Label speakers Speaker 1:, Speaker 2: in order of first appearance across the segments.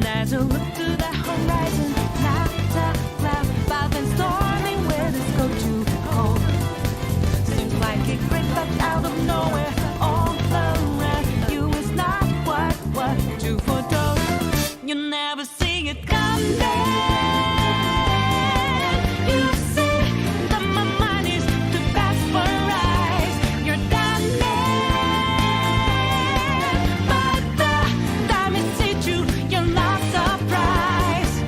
Speaker 1: as you look to the horizon, not a cloud, but then storming winds go too cold. Seems like it creeps up out of nowhere, all around you is not what you foretold. You never see it coming. You see that my mind is too fast for eyes. You're done, but the time it hit you, you're not surprised.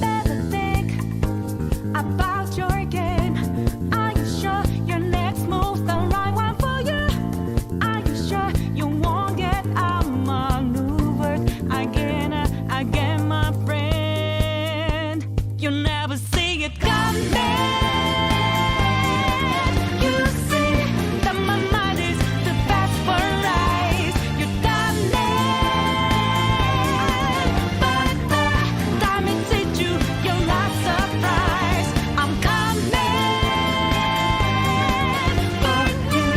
Speaker 1: Better think about your game. Are you sure your next move's the right one for you? Are you sure you won't get outmaneuvered again, my friend? You never see it coming. You see that my mind is too fast for eyes. You're done, but the time it hit you, you're not surprised. I'm coming for you.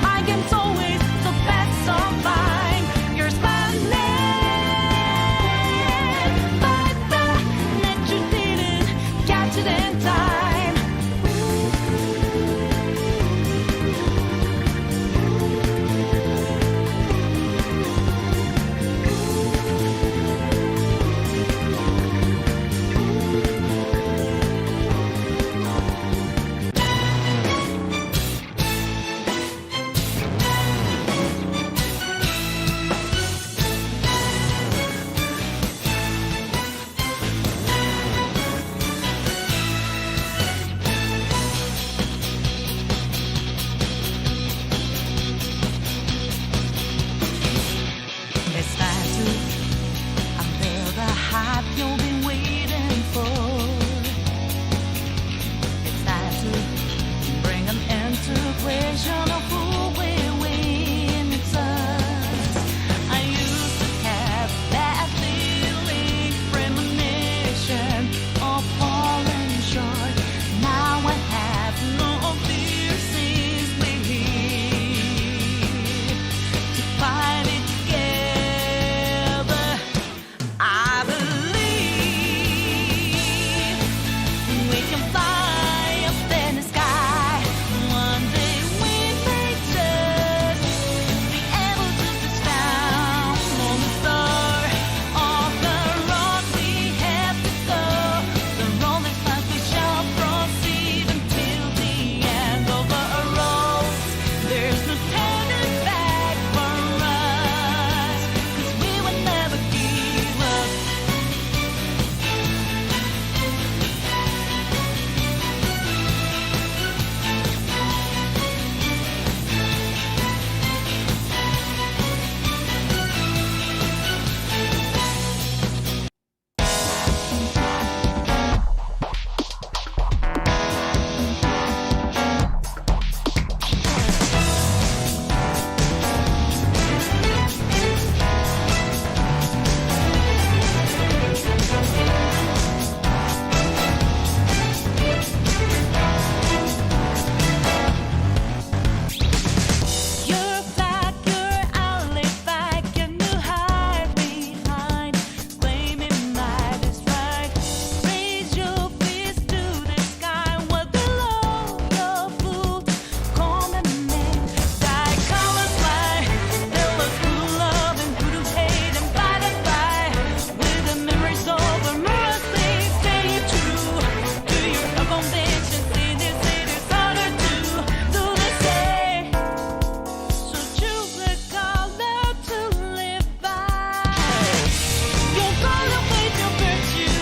Speaker 1: My game's always so fast, so fine. You're smiling, but the net you didn't catch it in time. It's time to unveil the hype you've been waiting for. It's time to bring an integration of who we win. It's us. I used to have that feeling, premonition of falling short. Now I have no fear, sees me to fight it together. I believe we can fly up in the sky. One day we may just be able to touch down on the star of the road we have to go. The road is fast, we shall proceed until the end of the road. There's no turning back for us, 'cause we will never give up. You're back, you're alley back, and you hide behind claiming might is right. Raise your fist to the sky, well below your foot. Calm and name, die colors fly. There was true love and true hate and fight and fight. With the memories over mercy, stay true to your convictions. In this city, it's harder to do the same. So choose the color to live by. Your color with your virtue,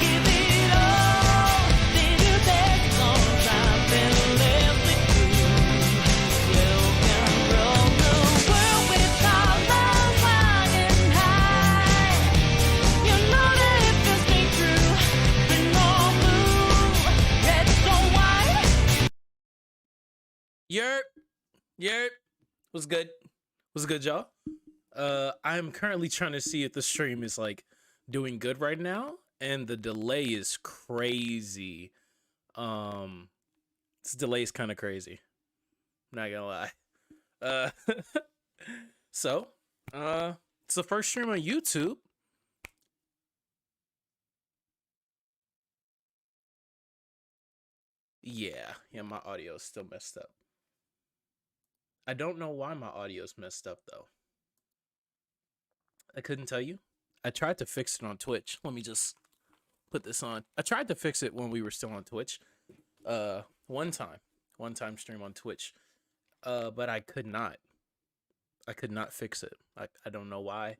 Speaker 1: give it all. Did you take some time and live with you? You can roll the world with colors flying high. You know that if you stay true, then no move. Red, so white.
Speaker 2: Yerp, yerp. What's good? What's good, y'all? I'm currently trying to see if the stream is like doing good right now, and the delay is crazy. Um, this delay is kind of crazy. I'm not gonna lie. Uh, so, it's the first stream on YouTube. Yeah, my audio is still messed up. I don't know why my audio is messed up though. I couldn't tell you. I tried to fix it on Twitch. Let me just put this on. I tried to fix it when we were still on Twitch. One time stream on Twitch. But I could not. I could not fix it. I don't know why.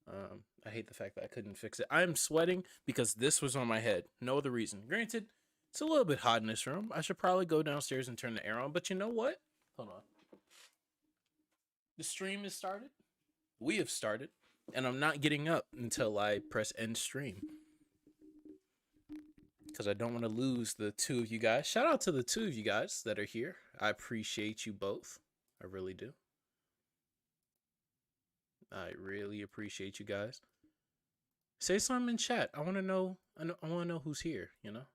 Speaker 2: I hate the fact that I couldn't fix it. I'm sweating because this was on my head. No other reason. Granted, it's a little bit hot in this room. I should probably go downstairs and turn the air on. But you know what? Hold on. The stream is started. We have started. And I'm not getting up until I press end stream. Because I don't want to lose the two of you guys. Shout out to the two of you guys that are here. I appreciate you both. I really do. I really appreciate you guys. Say something in chat. I want to know. I want to know who's here. You know,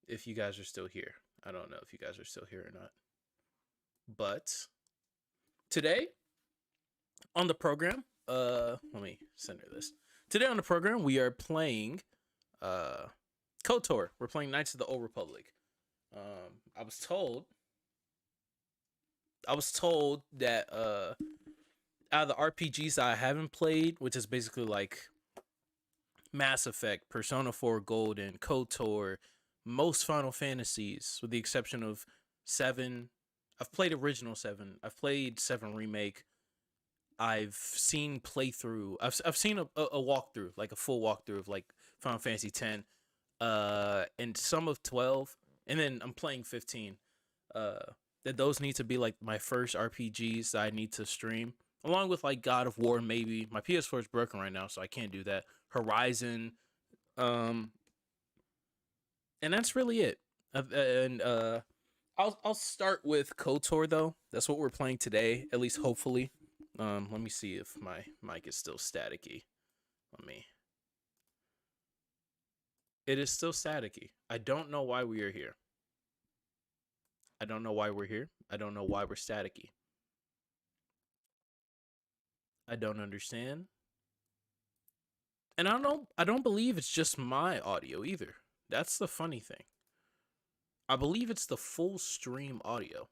Speaker 2: if you guys are still here. I don't know if you guys are still here or not. But today on the program, let me center this. Today on the program, we are playing KOTOR. We're playing Knights of the Old Republic. I was told that out of the RPGs that I haven't played, which is basically like Mass Effect, Persona 4 Golden, KOTOR, most Final Fantasies, with the exception of 7. I've played original 7. I've played 7 Remake. I've seen playthrough. I've seen a walkthrough, like a full walkthrough of like Final Fantasy X, and some of 12, and then I'm playing 15. That those need to be like my first RPGs that I need to stream, along with like God of War. Maybe my PS4 is broken right now, so I can't do that. Horizon, and that's really it. I'll start with KOTOR though. That's what we're playing today, at least hopefully. Let me see if my mic is still staticky. It is still staticky. I don't know why we are here. I don't know why we're here. I don't know why we're staticky. I don't understand. And I don't believe it's just my audio either. That's the funny thing. I believe it's the full stream audio.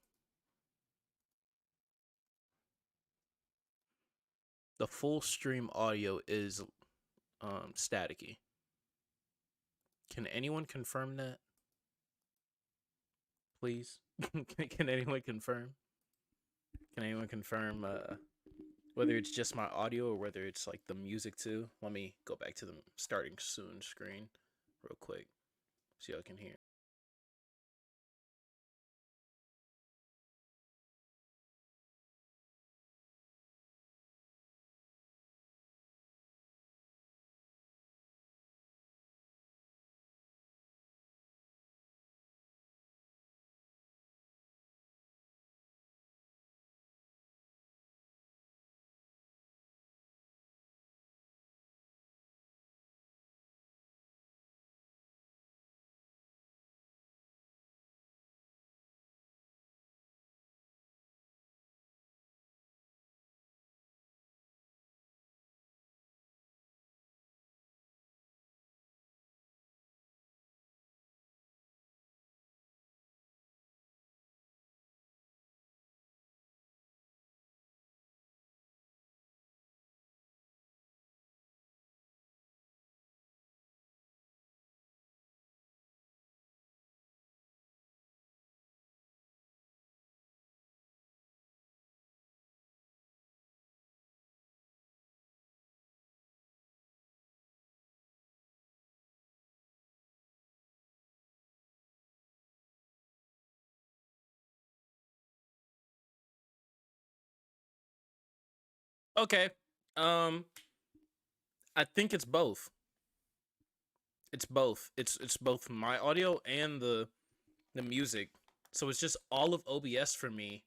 Speaker 2: The full stream audio is staticky. Can anyone confirm that? Please? Can anyone confirm? Can anyone confirm whether it's just my audio or whether it's like the music too? Let me go back to the starting soon screen real quick so y'all can hear. Okay. Um I think it's both. It's both. It's both my audio and the music. So it's just all of OBS for me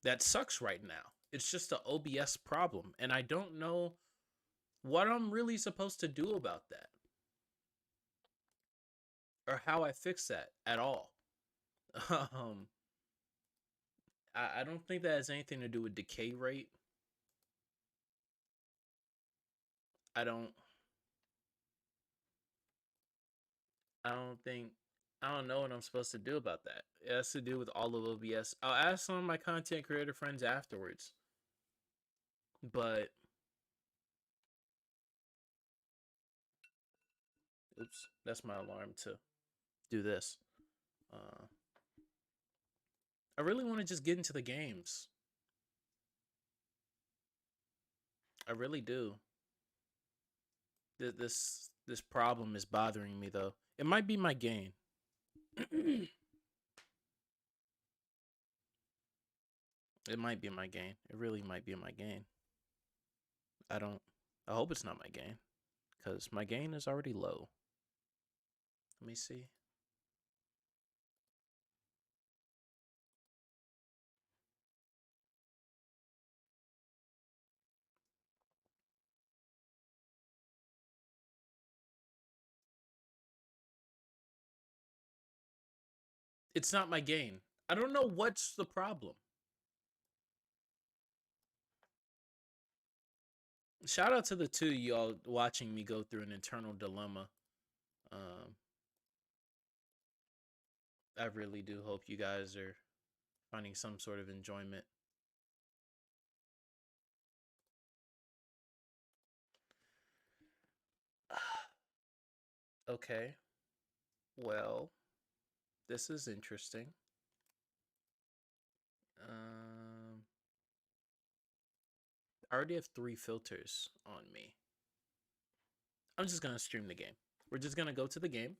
Speaker 2: that sucks right now. It's just an OBS problem, and I don't know what I'm really supposed to do about that or how I fix that at all. um, I don't think that has anything to do with decay rate. I don't I don't think I don't know what I'm supposed to do about that. It has to do with all of OBS. I'll ask some of my content creator friends afterwards. But oops, that's my alarm to do this. Uh, I really want to just get into the games. I really do. This problem is bothering me though. It might be my gain. It might be my gain. It really might be my gain. I don't. I hope it's not my gain, because my gain is already low. Let me see. It's not my gain. I don't know what's the problem. Shout out to the two of y'all watching me go through an internal dilemma. Um, I really do hope you guys are finding some sort of enjoyment. Okay. Well, this is interesting. I already have 3 filters on me. I'm just gonna stream the game. We're just gonna go to the game.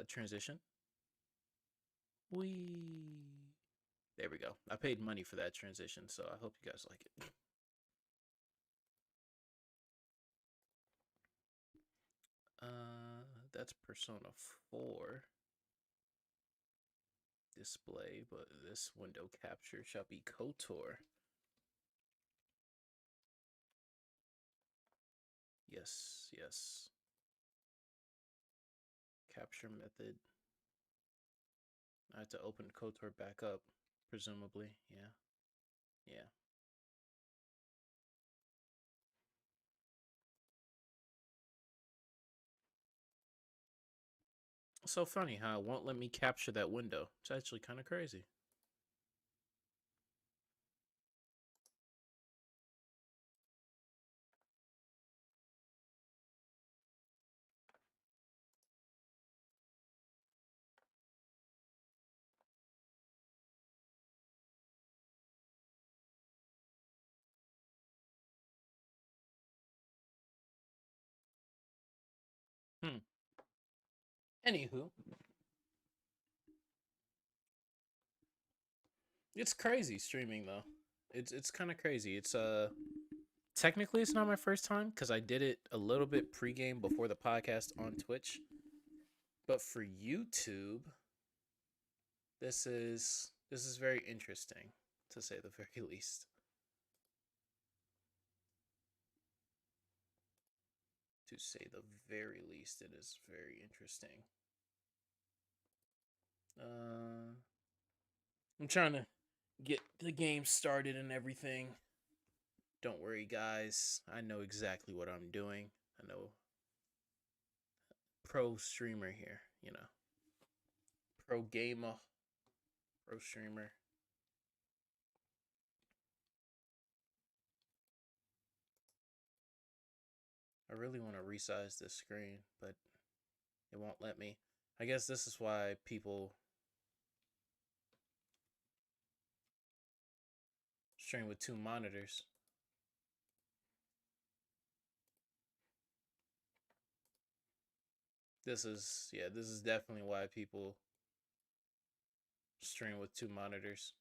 Speaker 2: Transition. Wee. There we go. I paid money for that transition, so I hope you guys like it. That's Persona 4 display, but this window capture shall be KOTOR. Yes, yes. Capture method. I have to open KOTOR back up, presumably. Yeah. Yeah. So funny how it won't let me capture that window. It's actually kind of crazy. Hmm. Anywho, it's crazy streaming though. It's kind of crazy. It's technically it's not my first time because I did it a little bit pregame before the podcast on Twitch. But for YouTube, this is very interesting to say the very least. To say the very least, it is very interesting. I'm trying to get the game started and everything. Don't worry, guys. I know exactly what I'm doing. I know pro streamer here, pro gamer, pro streamer. I really want to resize this screen, but it won't let me. I guess this is why people stream with 2 monitors. This is definitely why people stream with 2 monitors.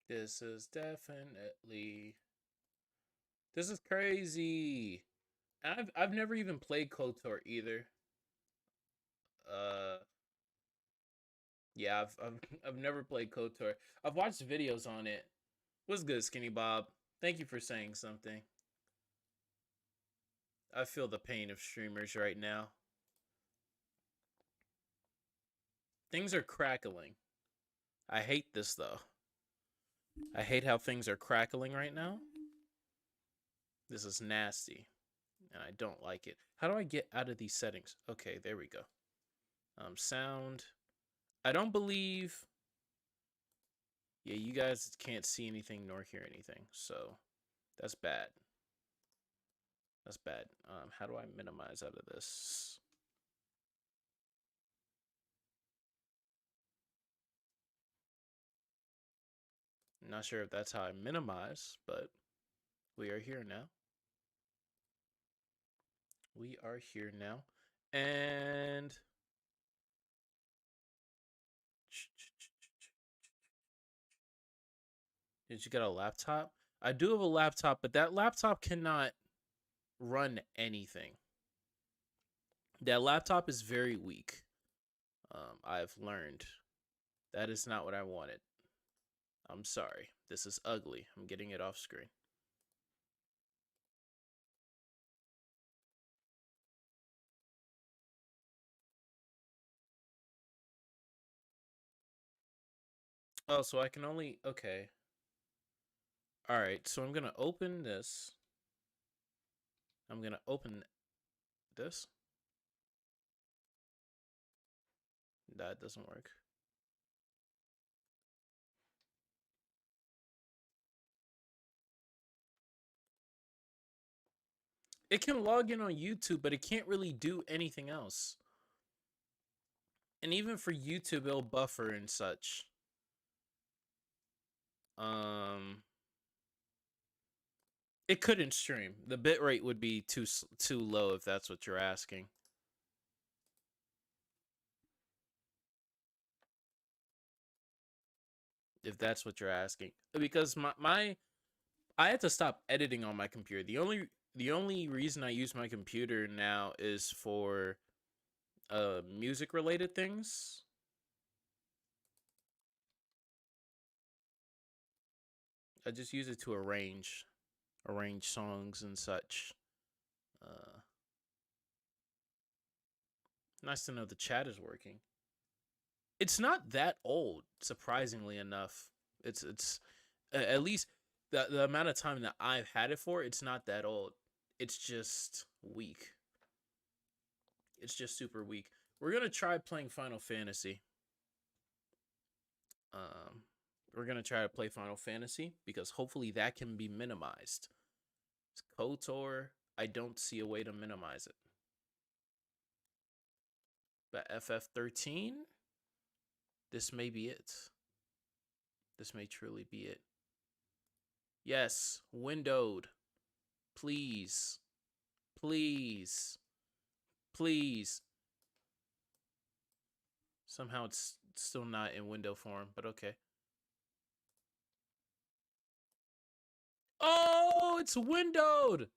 Speaker 2: This is crazy. I've never even played KOTOR either. Yeah, I've never played KOTOR. I've watched videos on it. What's good, Skinny Bob? Thank you for saying something. I feel the pain of streamers right now. Things are crackling. I hate this though. I hate how things are crackling right now. This is nasty. And I don't like it. How do I get out of these settings? Okay, there we go. Sound. I don't believe. Yeah, you guys can't see anything nor hear anything, so that's bad. That's bad. How do I minimize out of this? I'm not sure if that's how I minimize, but we are here now. We are here now. And did you get a laptop? I do have a laptop, but that laptop cannot run anything. That laptop is very weak. I've learned that is not what I wanted. I'm sorry. This is ugly. I'm getting it off screen. Oh, so I can only... Okay. Alright, so I'm going to open this. I'm going to open this. That doesn't work. It can log in on YouTube, but it can't really do anything else. And even for YouTube, it'll buffer and such. It couldn't stream. The bitrate would be too low if that's what you're asking. If that's what you're asking, because my I had to stop editing on my computer. The only reason I use my computer now is for music related things. I just use it to arrange songs and such. Nice to know the chat is working. It's not that old, surprisingly enough. It's at least the amount of time that I've had it for, it's not that old. It's just weak. It's just super weak. We're gonna try playing Final Fantasy. We're gonna try to play Final Fantasy because hopefully that can be minimized. It's KOTOR, I don't see a way to minimize it. But FF13, this may be it. This may truly be it. Yes, windowed. Please. Please. Please. Somehow it's still not in window form, but okay. Oh, it's windowed.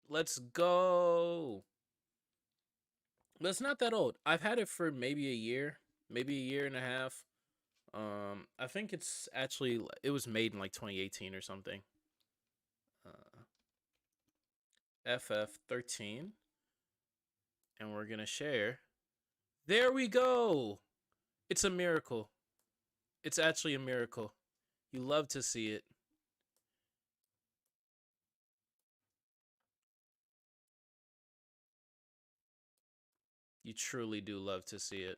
Speaker 2: Let's go. But it's not that old. I've had it for maybe a year and a half. I think it's actually, it was made in like 2018 or something. FF13. And we're gonna share. There we go. It's a miracle. It's actually a miracle. You love to see it. You truly do love to see it.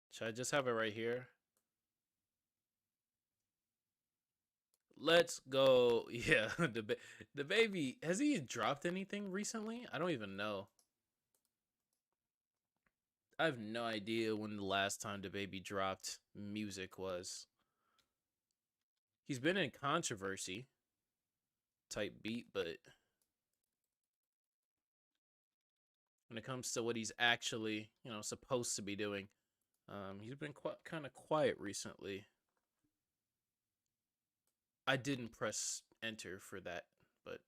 Speaker 2: Should I just have it right here? Let's go. Yeah, the baby, has he dropped anything recently? I don't even know. I have no idea when the last time the baby dropped music was. He's been in controversy type beat, but when it comes to what he's actually, supposed to be doing, he's been kind of quiet recently. I didn't press enter for that, but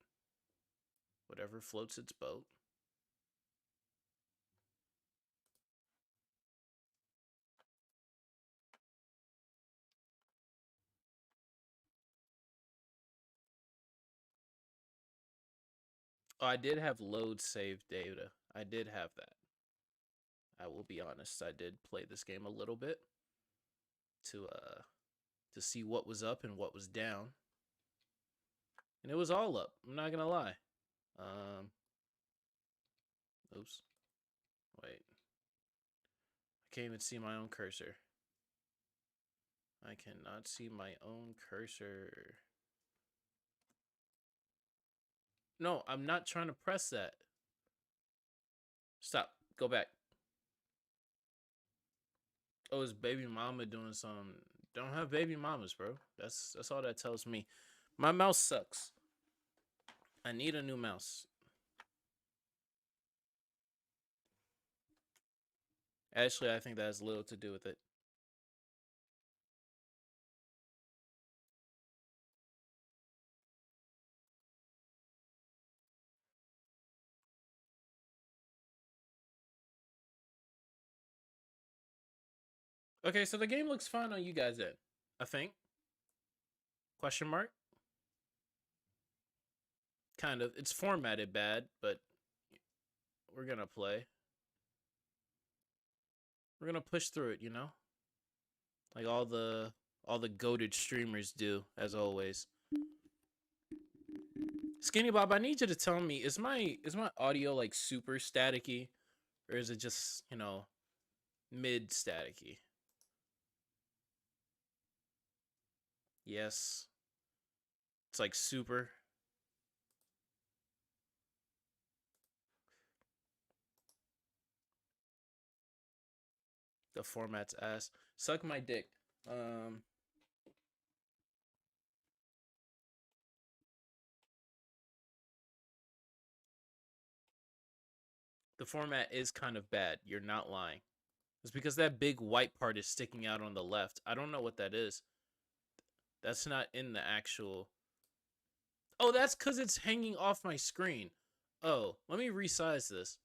Speaker 2: whatever floats its boat. Oh, I did have load save data. I did have that. I will be honest. I did play this game a little bit to see what was up and what was down, and it was all up. I'm not gonna lie. Oops. Wait. I can't even see my own cursor. I cannot see my own cursor. No, I'm not trying to press that. Stop. Go back. Oh, is baby mama doing something? Don't have baby mamas, bro. That's all that tells me. My mouse sucks. I need a new mouse. Actually, I think that has little to do with it. Okay, so the game looks fine on you guys then. I think. Question mark? Kind of. It's formatted bad, but we're gonna play. We're gonna push through it, you know? Like all the goated streamers do, as always. Skinny Bob, I need you to tell me, is my audio like super staticky? Or is it just, you know, mid staticky? Yes. It's like super. The format's ass. Suck my dick. The format is kind of bad. You're not lying. It's because that big white part is sticking out on the left. I don't know what that is. That's not in the actual. Oh, that's because it's hanging off my screen. Oh, let me resize this.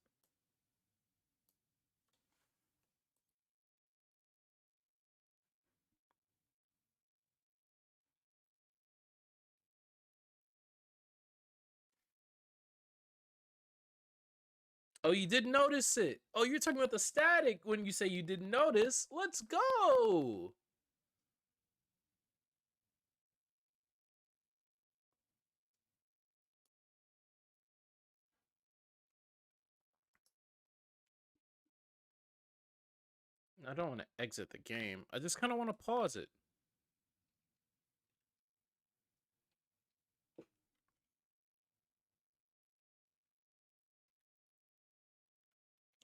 Speaker 2: Oh, you didn't notice it. Oh, you're talking about the static when you say you didn't notice. Let's go. I don't want to exit the game. I just kind of want to pause it.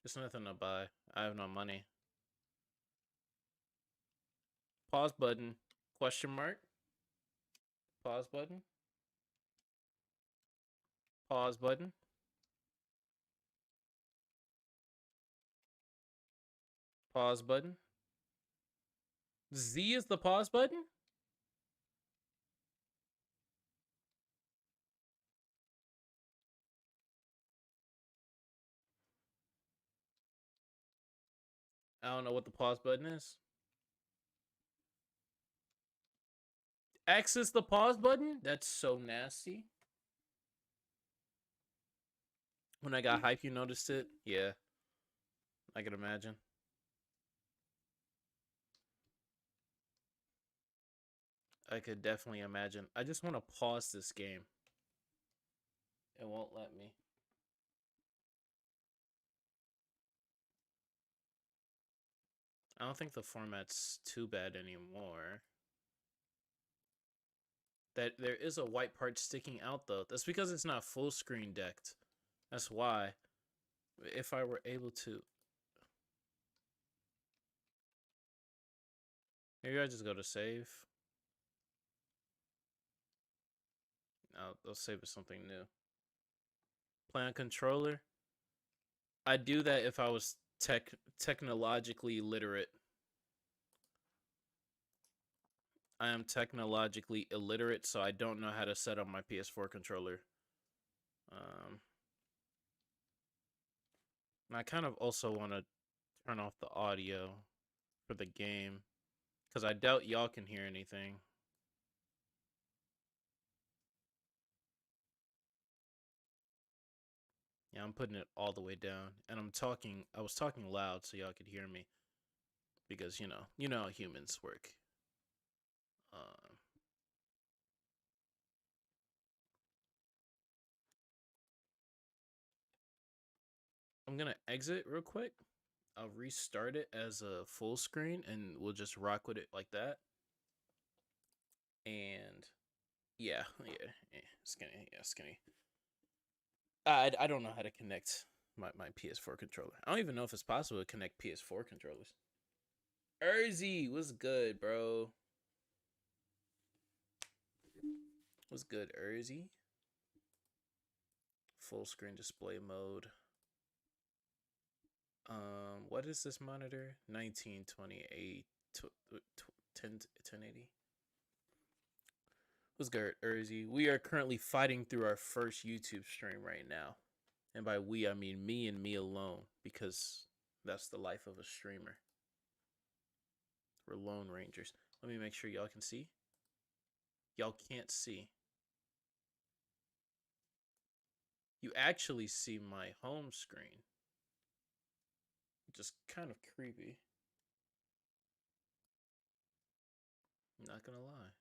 Speaker 2: There's nothing to buy. I have no money. Pause button. Question mark. Pause button. Pause button. Pause button. Z is the pause button? I don't know what the pause button is. X is the pause button? That's so nasty. When I got hype, you noticed it? Yeah. I can imagine. I could definitely imagine. I just want to pause this game. It won't let me. I don't think the format's too bad anymore. That there is a white part sticking out though. That's because it's not full screen decked. That's why. If I were able to, maybe I just go to save. I'll save as something new. Play on controller. I'd do that if I was technologically literate. I am technologically illiterate, so I don't know how to set up my PS4 controller. And I kind of also want to turn off the audio for the game because I doubt y'all can hear anything. Yeah, I'm putting it all the way down, and I was talking loud so y'all could hear me because you know how humans work. Uh, I'm gonna exit real quick. I'll restart it as a full screen, and we'll just rock with it like that. And yeah, skinny. I don't know how to connect my PS4 controller. I don't even know if it's possible to connect PS4 controllers. Erzy, what's good, bro? What's good, Erzy? Full screen display mode. What is this monitor? 1928 1080. What's good, Erzy? We are currently fighting through our first YouTube stream right now. And by we, I mean me and me alone, because that's the life of a streamer. We're Lone Rangers. Let me make sure y'all can see. Y'all can't see. You actually see my home screen. Just kind of creepy. I'm not gonna lie.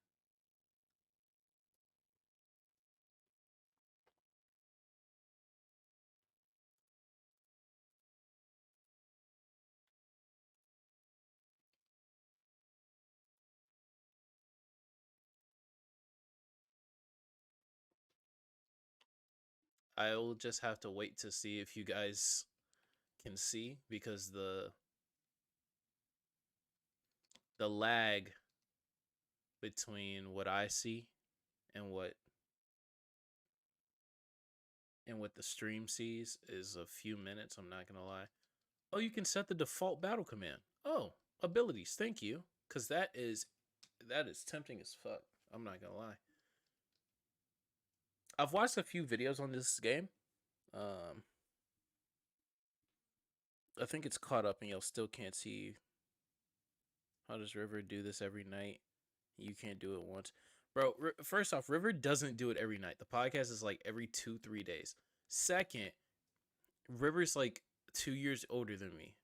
Speaker 2: I will just have to wait to see if you guys can see because the lag between what I see and what the stream sees is a few minutes, I'm not gonna lie. Oh, you can set the default battle command. Oh, abilities, thank you. Cause that is tempting as fuck. I'm not gonna lie. I've watched a few videos on this game. Um I think it's caught up and y'all still can't see. How does River do this every night? You can't do it once. Bro, first off, River doesn't do it every night. The podcast is like every 2-3 days. Second, River's like 2 years older than me.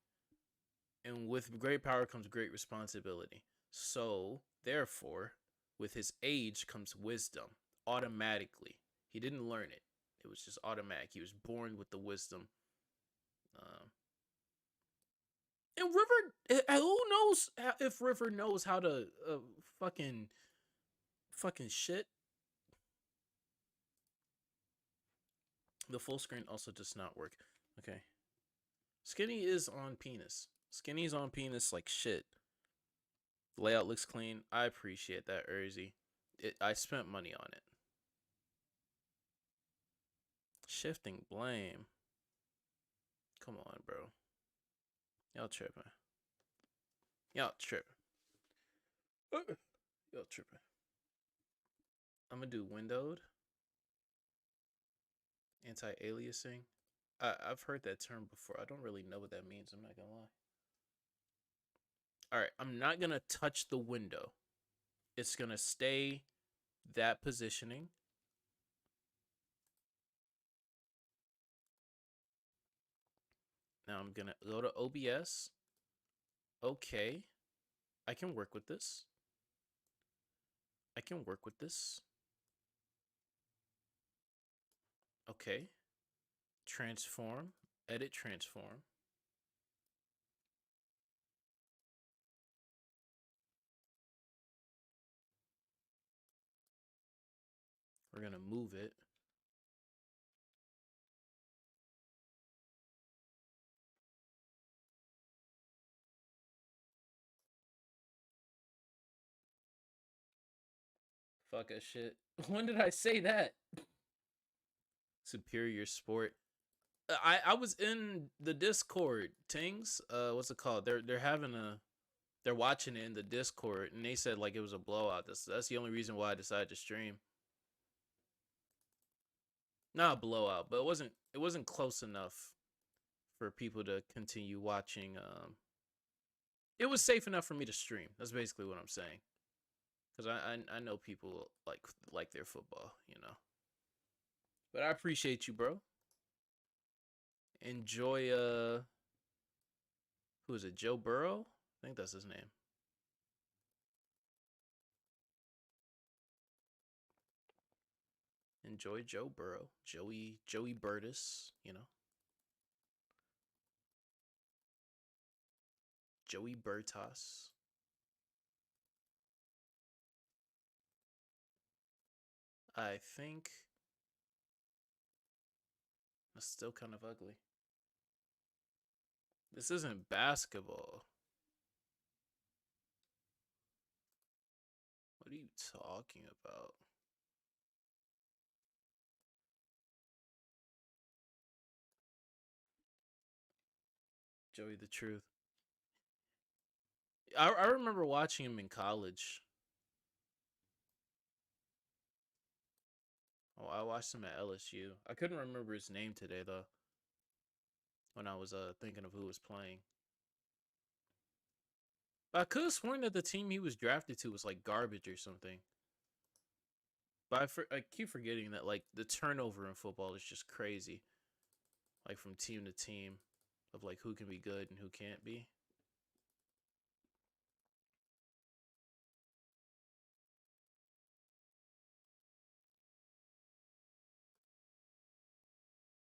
Speaker 2: And with great power comes great responsibility. So, therefore, with his age comes wisdom automatically. He didn't learn it, it was just automatic. He was born with the wisdom. Um, and River, who knows if River knows how to fucking shit. The full screen also does not work. Okay. Skinny is on penis. Skinny's on penis like shit. The layout looks clean. I appreciate that, Erzy. I spent money on it. Shifting blame. Come on, bro. Y'all tripping. Y'all tripping. Y'all tripping. I'm gonna do windowed. Anti-aliasing. I've heard that term before. I don't really know what that means. I'm not gonna lie. All right, I'm not gonna touch the window. It's gonna stay that positioning. Now I'm gonna go to OBS. Okay, I can work with this. I can work with this. Okay. Transform. Edit transform. We're gonna move it. Fuck a shit. When did I say that? Superior sport. I was in the Discord. Tings. What's it called? They're having they're watching it in the Discord, and they said like it was a blowout. That's the only reason why I decided to stream. Not a blowout, but it wasn't close enough for people to continue watching. It was safe enough for me to stream. That's basically what I'm saying. Because I know people like their football, you know. But I appreciate you, bro. Enjoy who is it? Joe Burrow? I think that's his name. Enjoy Joe Burrow. Joey Burtis, you know. Joey Burtas. I think that's still kind of ugly. This isn't basketball. What are you talking about? Joey the Truth. I remember watching him in college. Oh, I watched him at LSU. I couldn't remember his name today though. When I was thinking of who was playing. But I could have sworn that the team he was drafted to was like garbage or something. But I keep forgetting that like the turnover in football is just crazy. Like from team to team, of like who can be good and who can't be.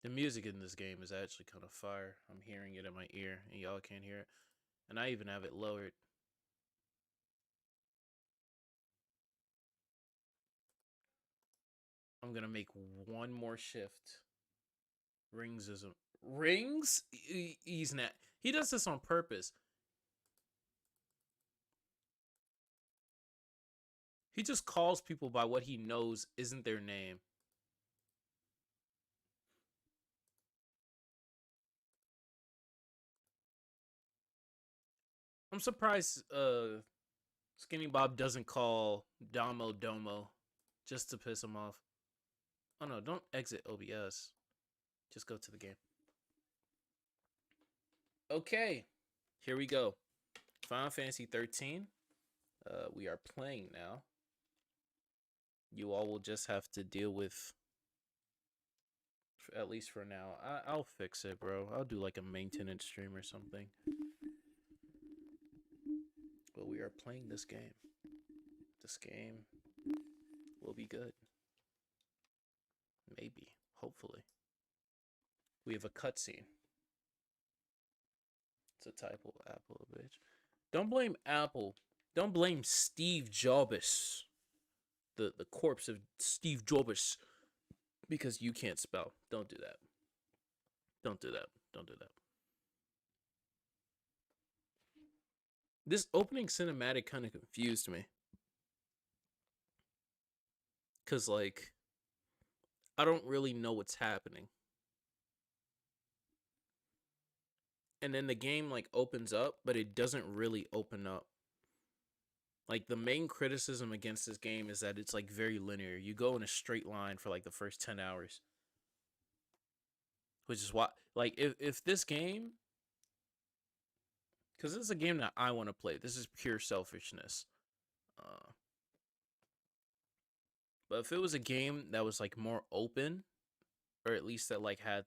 Speaker 2: The music in this game is actually kind of fire. I'm hearing it in my ear, and y'all can't hear it. And I even have it lowered. I'm gonna make one more shift. Rings isn't Rings. He's not. He does this on purpose. He just calls people by what he knows isn't their name. I'm surprised Skinny Bob doesn't call Domo Domo just to piss him off. Oh no, don't exit OBS. Just go to the game. Okay, here we go. Final Fantasy 13. We are playing now. You all will just have to deal with, at least for now. I'll fix it, bro. I'll do like a maintenance stream or something. But we are playing this game. This game will be good. Maybe. Hopefully. We have a cutscene. It's a typo, Apple, bitch. Don't blame Apple. Don't blame Steve Jobs. The corpse of Steve Jobs. Because you can't spell. Don't do that. Don't do that. Don't do that. This opening cinematic kind of confused me. Because, like, I don't really know what's happening. And then the game, like, opens up, but it doesn't really open up. Like, the main criticism against this game is that it's, like, very linear. You go in a straight line for, like, the first 10 hours. Which is why, like, if this game... Because this is a game that I want to play. This is pure selfishness. But if it was a game that was, like, more open, or at least that, like, had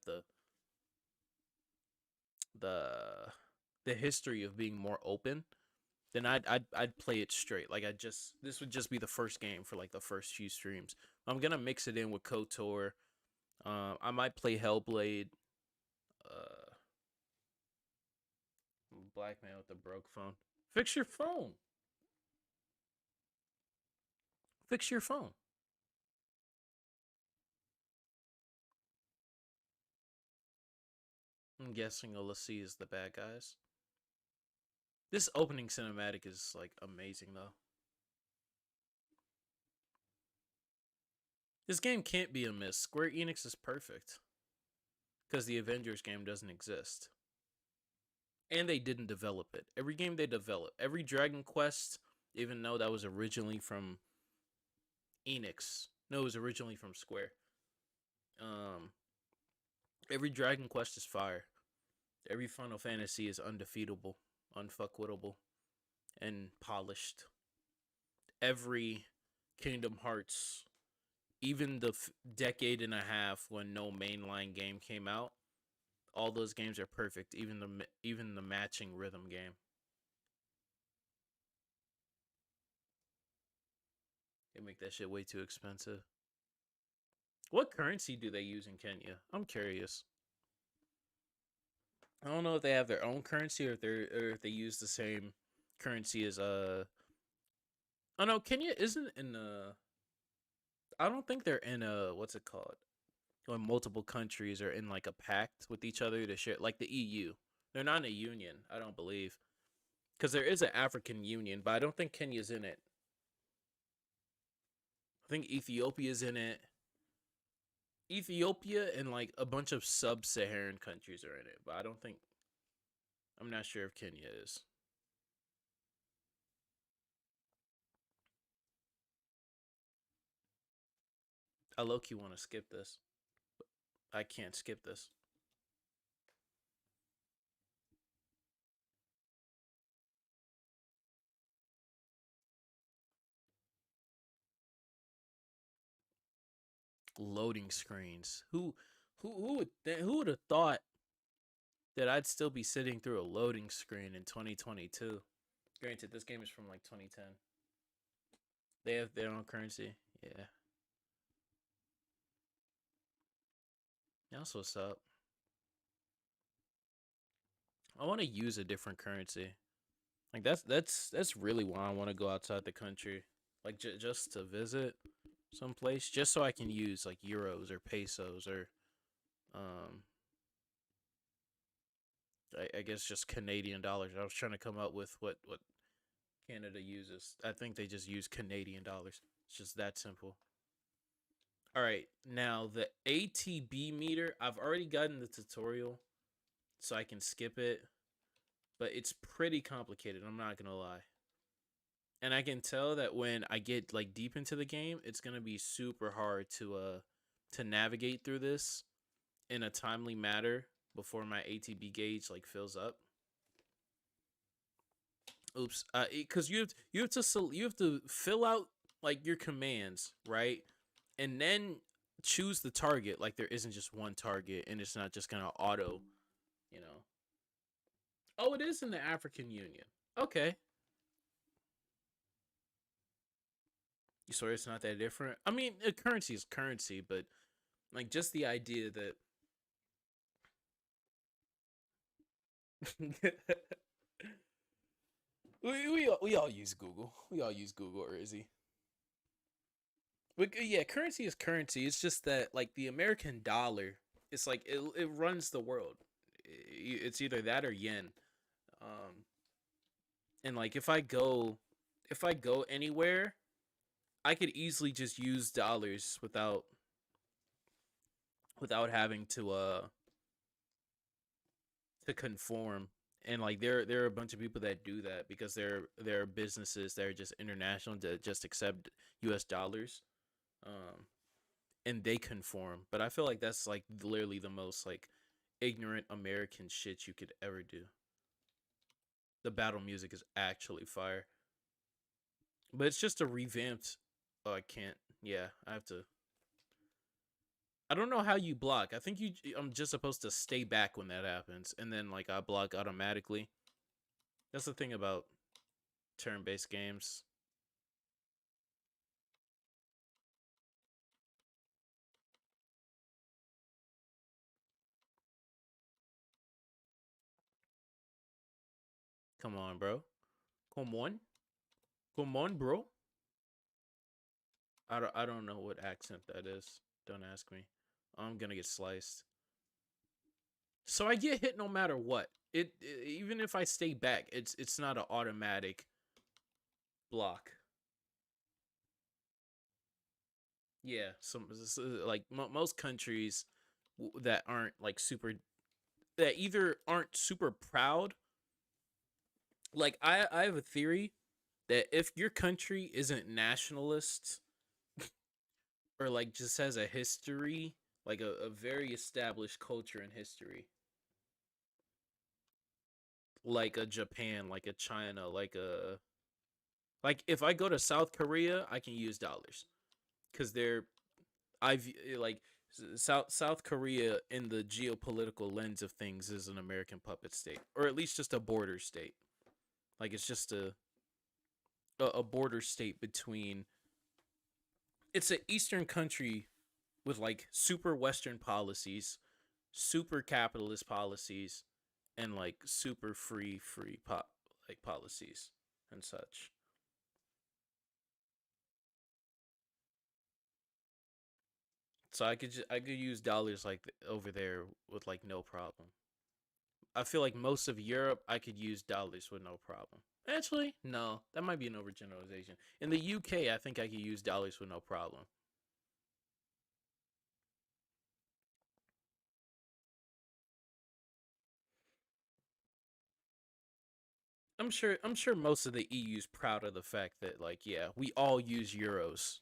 Speaker 2: the history of being more open, then I'd play it straight. Like, this would just be the first game for, like, the first few streams. I'm gonna mix it in with KOTOR. I might play Hellblade. Black man with the broke phone. Fix your phone. Fix your phone. I'm guessing Olassie is the bad guys. This opening cinematic is, like, amazing, though. This game can't be a miss. Square Enix is perfect. Because the Avengers game doesn't exist. and they didn't develop it. Every game they develop, every Dragon Quest, even though that was originally from Enix, no, it was originally from Square. Um, every Dragon Quest is fire. Every Final Fantasy is undefeatable, unfuckwittable, and polished. Every Kingdom Hearts, even the decade and a half when no mainline game came out, all those games are perfect. Even the matching rhythm game. They make that shit way too expensive. What currency do they use in Kenya? I'm curious. I don't know if they have their own currency or if they use the same currency as Oh no, Kenya isn't in I don't think they're in what's it called? When multiple countries are in like a pact with each other to share, like the EU. They're not in a union, I don't believe. Because there is an African Union, but I don't think Kenya's in it. I think Ethiopia's in it. Ethiopia and like a bunch of sub-Saharan countries are in it, but I don't think I'm not sure if Kenya is. I low-key want to skip this. I can't skip this. Loading screens. Who would have thought that I'd still be sitting through a loading screen in 2022? Granted, this game is from like 2010. They have their own currency. Yeah. That's what's up. I want to use a different currency. Like that's really why I want to go outside the country. Like just to visit someplace, just so I can use like euros or pesos or um I guess just Canadian dollars. I was trying to come up with what Canada uses. I think they just use Canadian dollars. It's just that simple. All right, now the ATB meter. I've already gotten the tutorial, so I can skip it. But it's pretty complicated. I'm not gonna lie. And I can tell that when I get like deep into the game, it's gonna be super hard to navigate through this in a timely manner before my ATB gauge like fills up. Oops. Because you have to fill out like your commands, right? And then choose the target. Like there isn't just one target, and it's not just gonna auto, you know. Oh, it is in the African Union. Okay. You swear it's not that different? I mean, currency is currency, but like just the idea that we all use Google. We all use Google or Izzy. But yeah, currency is currency. It's just that like the American dollar, it's like it runs the world. It's either that or yen. Um, and like if I go anywhere, I could easily just use dollars without having to conform. And like there are a bunch of people that do that because there are businesses that are just international that just accept US dollars. Um and they conform. But I feel like that's like literally the most like ignorant American shit you could ever do. The battle music is actually fire. But it's just a revamped. Oh, I can't. Yeah, I have to. I don't know how you block. I think I'm just supposed to stay back when that happens, and then like I block automatically. That's the thing about turn-based games. Come on, bro. Come on. Come on, bro. I don't know what accent that is. Don't ask me. I'm gonna get sliced. So I get hit no matter what. Even if I stay back, it's not an automatic block. Yeah, like most countries that aren't like super that either aren't super proud Like I have a theory that if your country isn't nationalist or like just has a history, like a very established culture and history, like a Japan, like a China, like if I go to South Korea, I can use dollars because like South Korea in the geopolitical lens of things is an American puppet state, or at least just a border state. Like it's just a border state between. It's an Eastern country with like super Western policies, super capitalist policies, and like super like policies and such. So I could use dollars like over there with like no problem. I feel like most of Europe I could use dollars with no problem. Actually, no, that might be an overgeneralization. In the UK, I think I could use dollars with no problem. I'm sure most of the EU's proud of the fact that like yeah, we all use euros.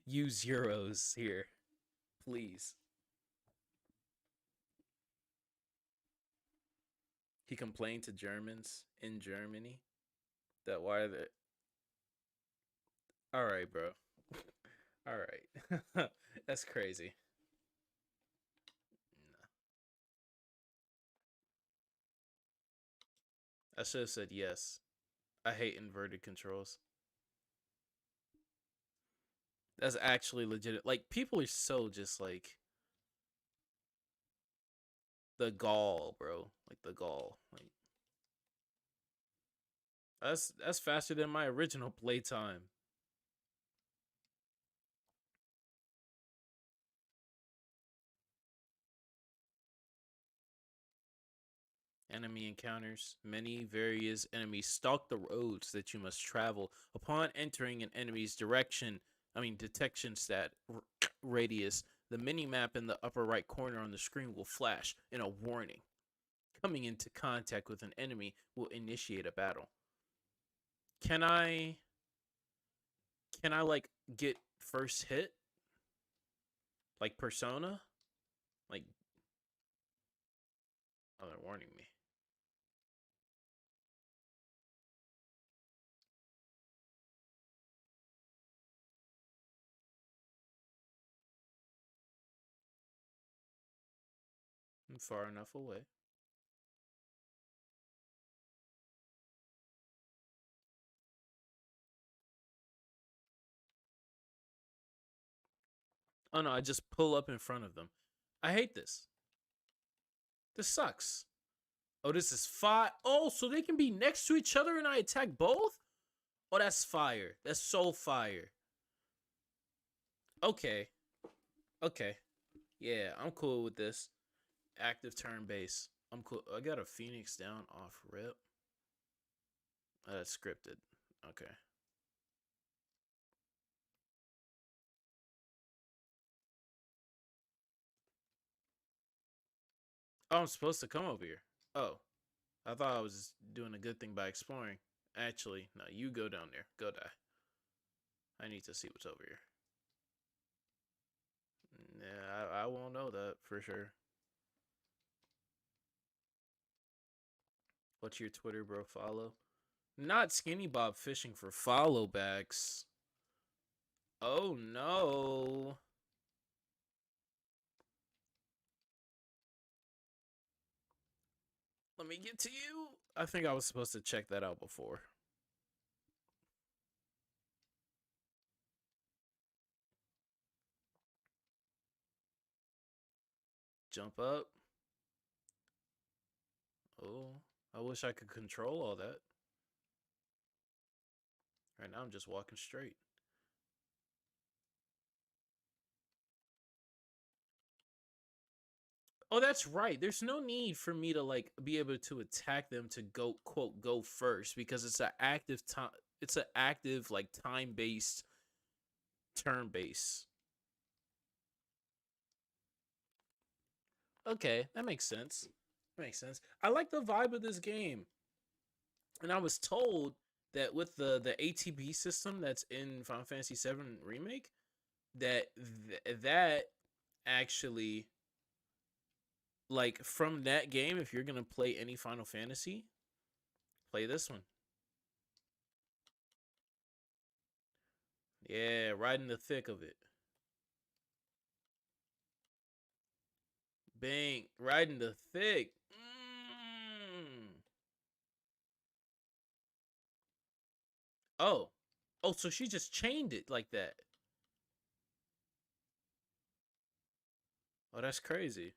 Speaker 2: Use euros here, please. He complained to Germans in Germany that why the all right, bro. All right. That's crazy. I should have said yes. I hate inverted controls. That's actually legit. Like people are so just like the gall, bro. Like the gall. Like that's faster than my original playtime. Enemy encounters. Many various enemies stalk the roads that you must travel. Upon entering an enemy's detection stat radius, the mini map in the upper right corner on the screen will flash in a warning. Coming into contact with an enemy will initiate a battle. Can I like get first hit like Persona? Like oh, they're warning me. I'm far enough away. Oh no, I just pull up in front of them. I hate this. This sucks. Oh, this is fire. Oh, so they can be next to each other and I attack both? Oh, that's fire. That's so fire. Okay. Okay. Yeah, I'm cool with this. Active turn base. I'm cool. I got a Phoenix down off rip. That's scripted. Okay. Oh, I'm supposed to come over here. Oh, I thought I was just doing a good thing by exploring. Actually, no, you go down there. Go die. I need to see what's over here. Yeah, I won't know that for sure. What's your Twitter, bro? Follow? Not Skinny Bob fishing for follow backs. Oh no. Let me get to you. I think I was supposed to check that out before. Jump up. Oh, I wish I could control all that. Right now I'm just walking straight. Oh, that's right. There's no need for me to like be able to attack them to go quote go first because it's an active time. It's an active like time based turn base. Okay, that makes sense. Makes sense. I like the vibe of this game. And I was told that with the ATB system that's in Final Fantasy VII Remake, that that actually, like, from that game, if you're gonna play any Final Fantasy, play this one. Yeah, right in the thick of it. Bang, right in the thick. Oh, oh, so she just chained it like that. Oh, that's crazy.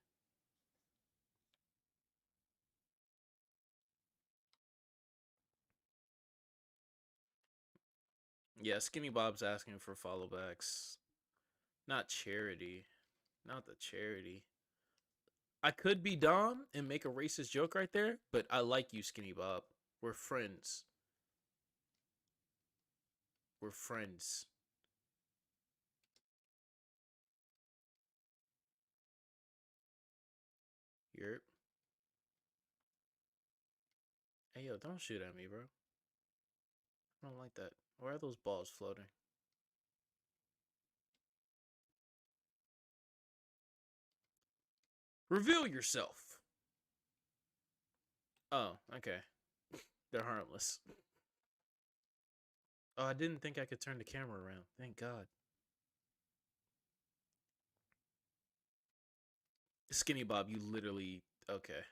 Speaker 2: Yeah, Skinny Bob's asking for follow backs. Not charity. Not the charity. I could be Dom and make a racist joke right there, but I like you, Skinny Bob. We're friends. We're friends. You're. Hey, yo, don't shoot at me, bro. I don't like that. Why are those balls floating? Reveal yourself. Oh, okay. They're harmless. Oh, I didn't think I could turn the camera around. Thank God. Skinny Bob, you literally. Okay.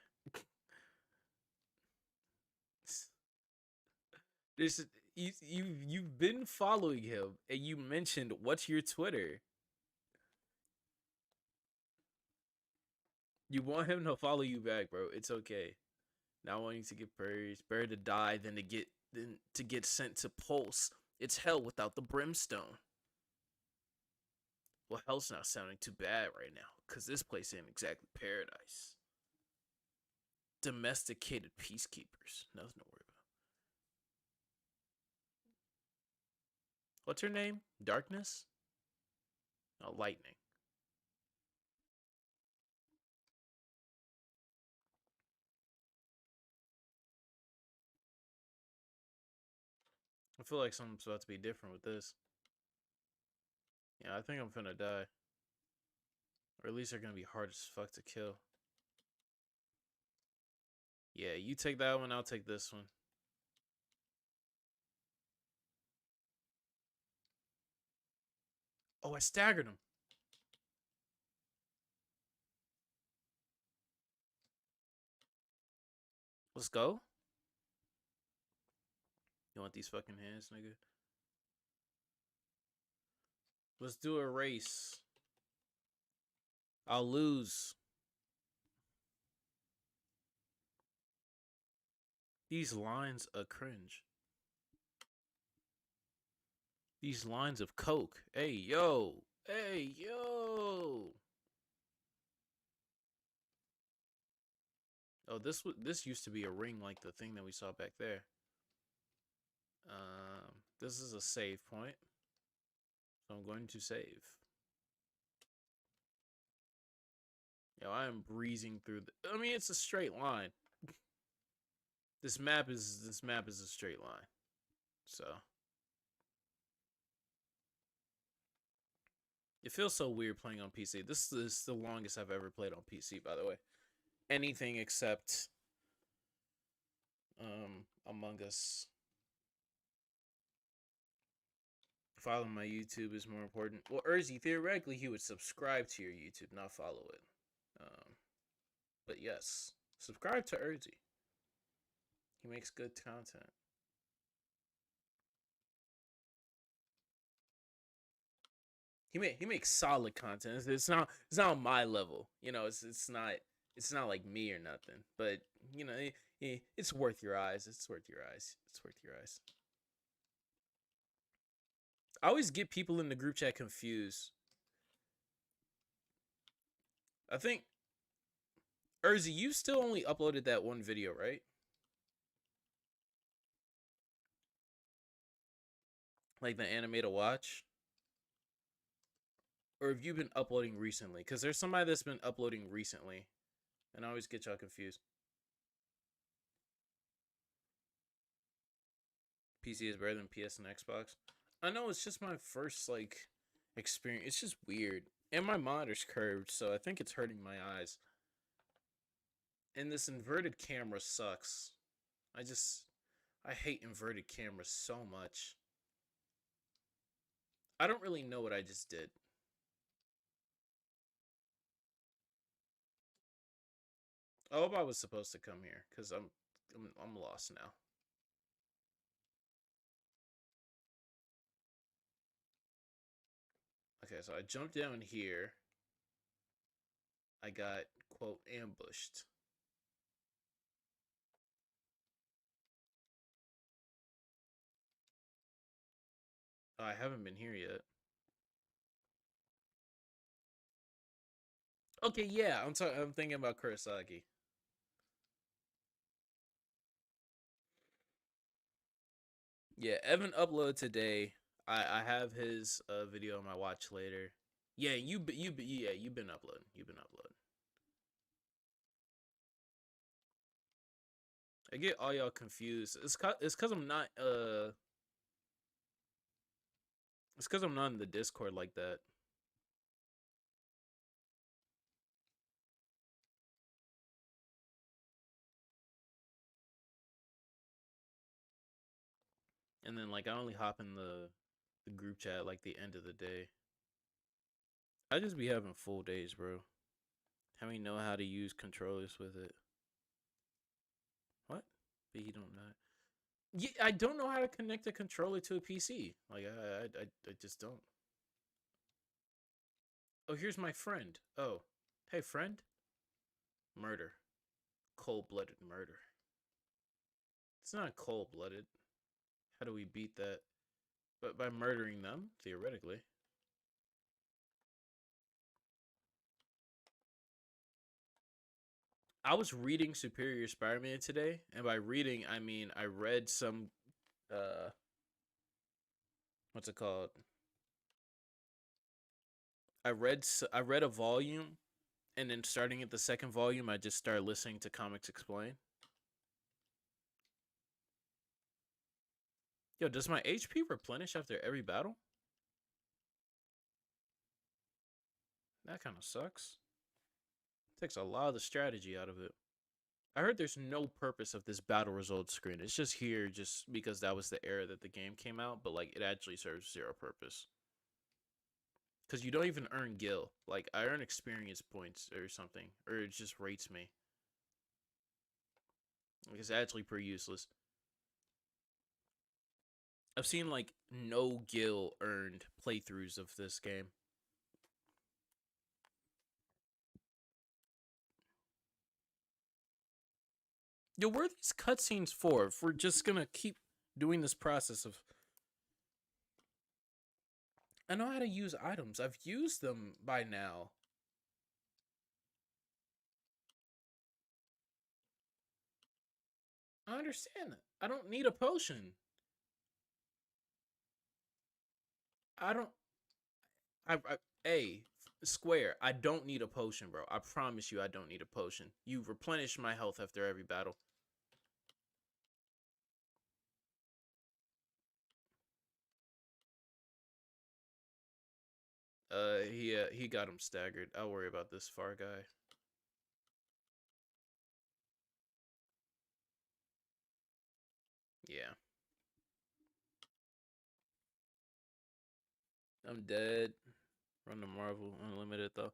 Speaker 2: This you've been following him and you mentioned what's your Twitter. You want him to follow you back, bro. It's okay. Not wanting to get praised, better to die than to get sent to Pulse. It's hell without the brimstone. Well, hell's not sounding too bad right now, cause this place ain't exactly paradise. Domesticated peacekeepers. Nothing to worry about. What's her name? Darkness? Oh, lightning. I feel like something's about to be different with this. Yeah, I think I'm finna die. Or at least they're gonna be hard as fuck to kill. Yeah, you take that one, I'll take this one. Oh, I staggered him. Let's go. You want these fucking hands, nigga? Let's do a race. I'll lose. These lines are cringe. These lines of coke. Hey, yo. Hey, yo. Oh, this used to be a ring like the thing that we saw back there. This is a save point. So I'm going to save. Yo, I am breezing through I mean, it's a straight line. This map is a straight line. So it feels so weird playing on PC. This is the longest I've ever played on PC, by the way. Anything except Among Us. Following my YouTube is more important. Well, Urzi, theoretically, he would subscribe to your YouTube, not follow it. But yes, subscribe to Urzi. He makes good content. He makes solid content. It's not on my level. You know, it's not like me or nothing. But you know, it's worth your eyes. It's worth your eyes. It's worth your eyes. I always get people in the group chat confused. I think Urzi, you still only uploaded that one video, right? Like the animated watch? Or have you been uploading recently? Because there's somebody that's been uploading recently. And I always get y'all confused. PC is better than PS and Xbox. I know it's just my first like experience. It's just weird, and my monitor's curved, so I think it's hurting my eyes. And this inverted camera sucks. I just I hate inverted cameras so much. I don't really know what I just did. I hope I was supposed to come here because I'm lost now. Okay, so I jumped down here. I got quote ambushed. Oh, I haven't been here yet. Okay, yeah, I'm thinking about Kurosaki. Yeah, Evan uploaded today. I have his video on my watch later. Yeah, yeah, you've been uploading. You've been uploading. I get all y'all confused. It's cuz I'm not in the Discord like that. And then like I only hop in the group chat like the end of the day. I just be having full days, bro. Having know how to use controllers with it. What? But you don't know. Yeah, I don't know how to connect a controller to a PC. Like I just don't. Oh, here's my friend. Oh, hey friend. Murder. Cold-blooded murder. It's not cold-blooded. How do we beat that? But by murdering them, theoretically. I was reading Superior Spider-Man today, and by reading I mean I read some uh what's it called? I read a volume, and then starting at the second volume, I just started listening to Comics Explain. Yo, does my HP replenish after every battle? That kind of sucks. Takes a lot of the strategy out of it. I heard there's no purpose of this battle results screen. It's just here just because that was the era that the game came out, but like it actually serves zero purpose. Cause you don't even earn gil. Like I earn experience points or something, or it just rates me. Like, it's actually pretty useless. I've seen like no gil earned playthroughs of this game. Yo, where are these cutscenes for? If we're just gonna keep doing this process of, I know how to use items. I've used them by now. I understand that. I don't need a potion. I don't. A Square. I don't need a potion, bro. I promise you, I don't need a potion. You replenish my health after every battle. He got him staggered. I'll worry about this far guy. Yeah, I'm dead. Run the Marvel Unlimited though.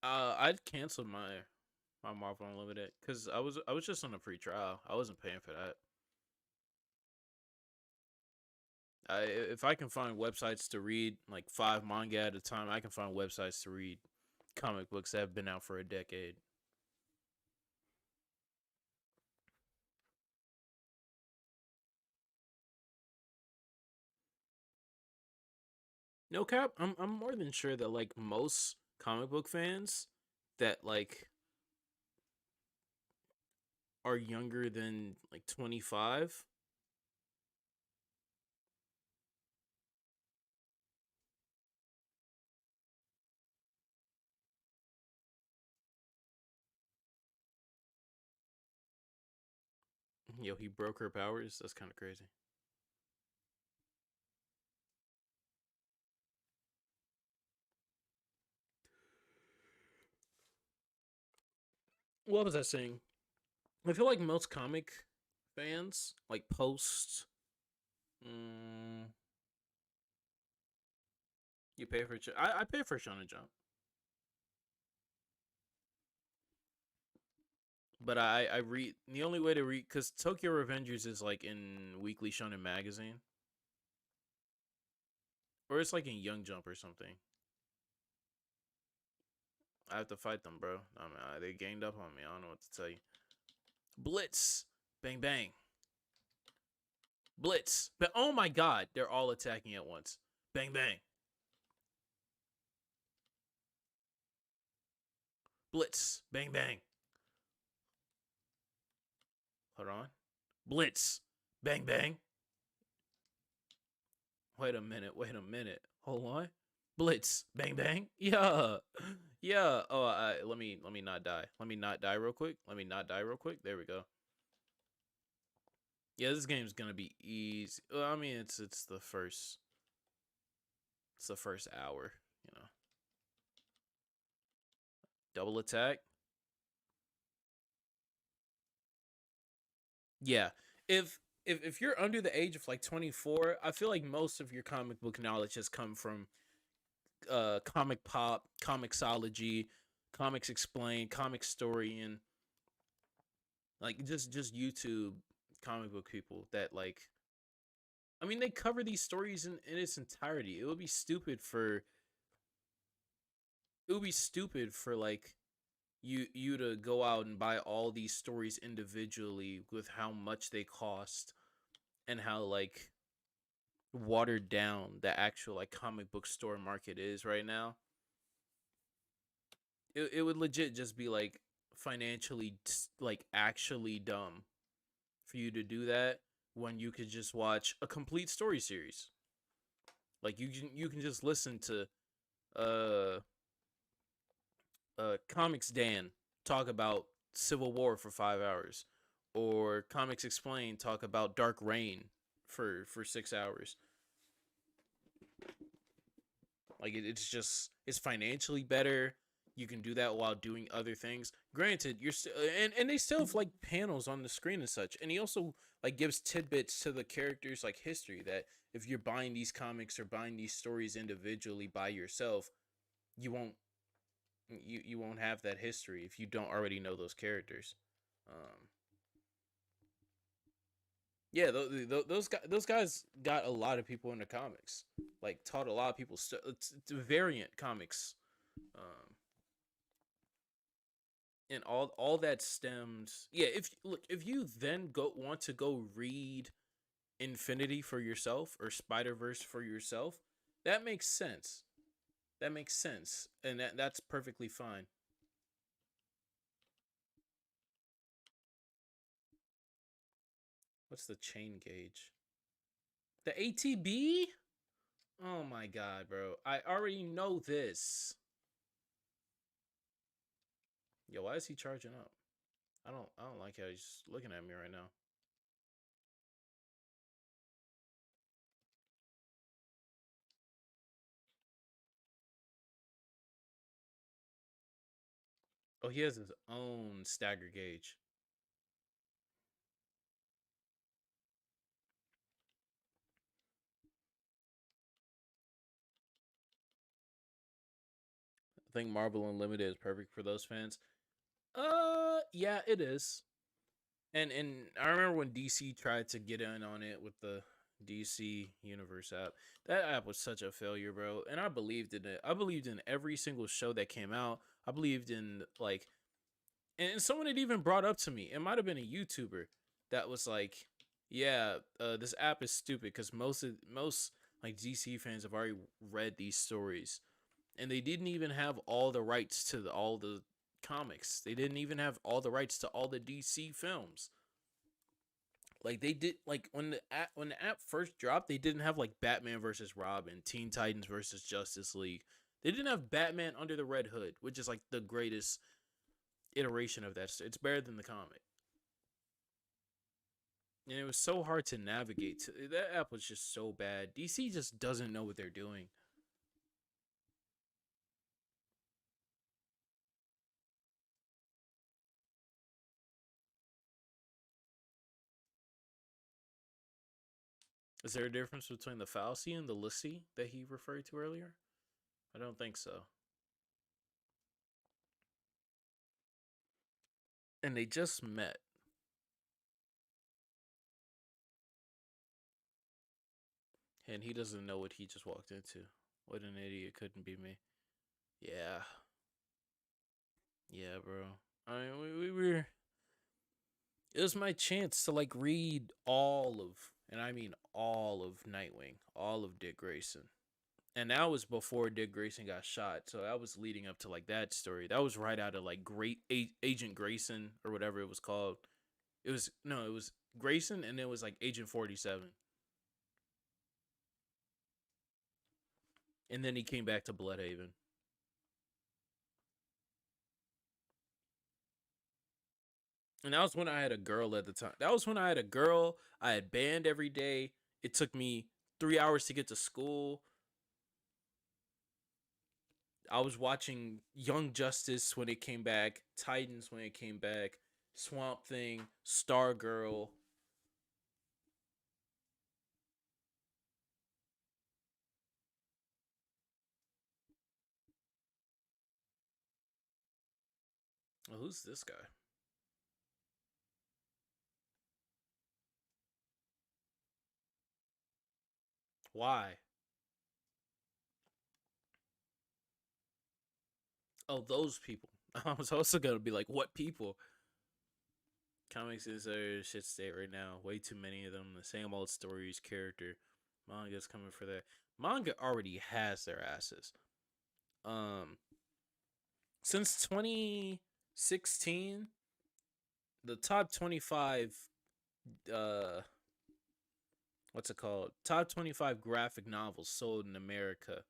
Speaker 2: I'd cancel my Marvel Unlimited because I was just on a free trial. I wasn't paying for that. If I can find websites to read like 5 manga at a time, I can find websites to read comic books that have been out for a decade. No cap, I'm more than sure that like most comic book fans that like are younger than like 25. Yo, he broke her powers. That's kind of crazy. What was I saying? I feel like most comic fans like post. Mm, you pay for I pay for Shonen Jump, but I read the only way to read because Tokyo Revengers is like in Weekly Shonen Magazine or it's like in Young Jump or something. I have to fight them, bro. I mean, they ganged up on me. I don't know what to tell you. Blitz, bang bang, Blitz. But oh my god, they're all attacking at once. Bang bang, Blitz, bang bang. Hold on, Blitz, bang bang. Wait a minute. Wait a minute. Hold on. Blitz. Bang bang. Yeah. Yeah. Oh, let me not die. Let me not die real quick. Let me not die real quick. There we go. Yeah, this game's gonna be easy. Well, I mean, it's the first. It's the first hour. You know, double attack. Yeah. If you're under the age of like 24, I feel like most of your comic book knowledge has come from comic pop, comicsology, comics explained, comic story, and like just YouTube comic book people that like I mean they cover these stories in its entirety. It would be stupid for like you to go out and buy all these stories individually with how much they cost and how like watered down the actual like comic book store market is right now. It would legit just be like financially like actually dumb for you to do that when you could just watch a complete story series. Like you can just listen to uh Comics Dan talk about Civil War for 5 hours, or Comics Explained talk about Dark Reign for 6 hours. Like it's financially better. You can do that while doing other things. Granted, you're still and they still have like panels on the screen and such. And he also like gives tidbits to the characters like history that if you're buying these comics or buying these stories individually by yourself, you won't you won't have that history if you don't already know those characters. Um, yeah, those guys got a lot of people into comics. Like taught a lot of people it's variant comics. Um, and all that stems yeah if you then go want to go read Infinity for yourself or Spider-Verse for yourself, that makes sense. That makes sense, and that's perfectly fine. What's the chain gauge? The ATB? Oh my god, bro, I already know this. Yo, why is he charging up? I don't like how he's looking at me right now. Oh, he has his own stagger gauge. I think Marvel Unlimited is perfect for those fans. Yeah, it is. And I remember when DC tried to get in on it with the DC Universe app. That app was such a failure, bro. And I believed in it. I believed in every single show that came out. I believed in like and someone had even brought up to me. It might have been a YouTuber that was like, "Yeah, this app is stupid because most like DC fans have already read these stories, and they didn't even have all the rights to all the comics. They didn't even have all the rights to all the DC films. Like they did, like when the app first dropped, they didn't have like Batman versus Robin, Teen Titans versus Justice League. They didn't have Batman Under the Red Hood, which is like the greatest iteration of that. It's better than the comic, and it was so hard to navigate. That app was just so bad. DC just doesn't know what they're doing. Is there a difference between the fallacy and the lissy that he referred to earlier? I don't think so. And they just met. And he doesn't know what he just walked into. What an idiot. Couldn't be me. Yeah. Yeah, bro. I mean, we were. It was my chance to like read all of, and I mean all of Nightwing, all of Dick Grayson. And that was before Dick Grayson got shot. So that was leading up to like that story. That was right out of like Great Agent Grayson or whatever it was called. It was no, it was Grayson, and it was like Agent 47. And then he came back to Bloodhaven. And that was when I had a girl at the time. That was when I had a girl. I had band every day. It took me 3 hours to get to school. I was watching Young Justice when it came back, Titans when it came back, Swamp Thing, Stargirl. Oh, who's this guy? Why? Oh, those people. I was also gonna be like, what people? Comics is a shit state right now. Way too many of them. The same old stories, character. Manga's coming for that. Manga already has their asses. Um, since 2016, the top 25 uh what's it called? Top 25 graphic novels sold in America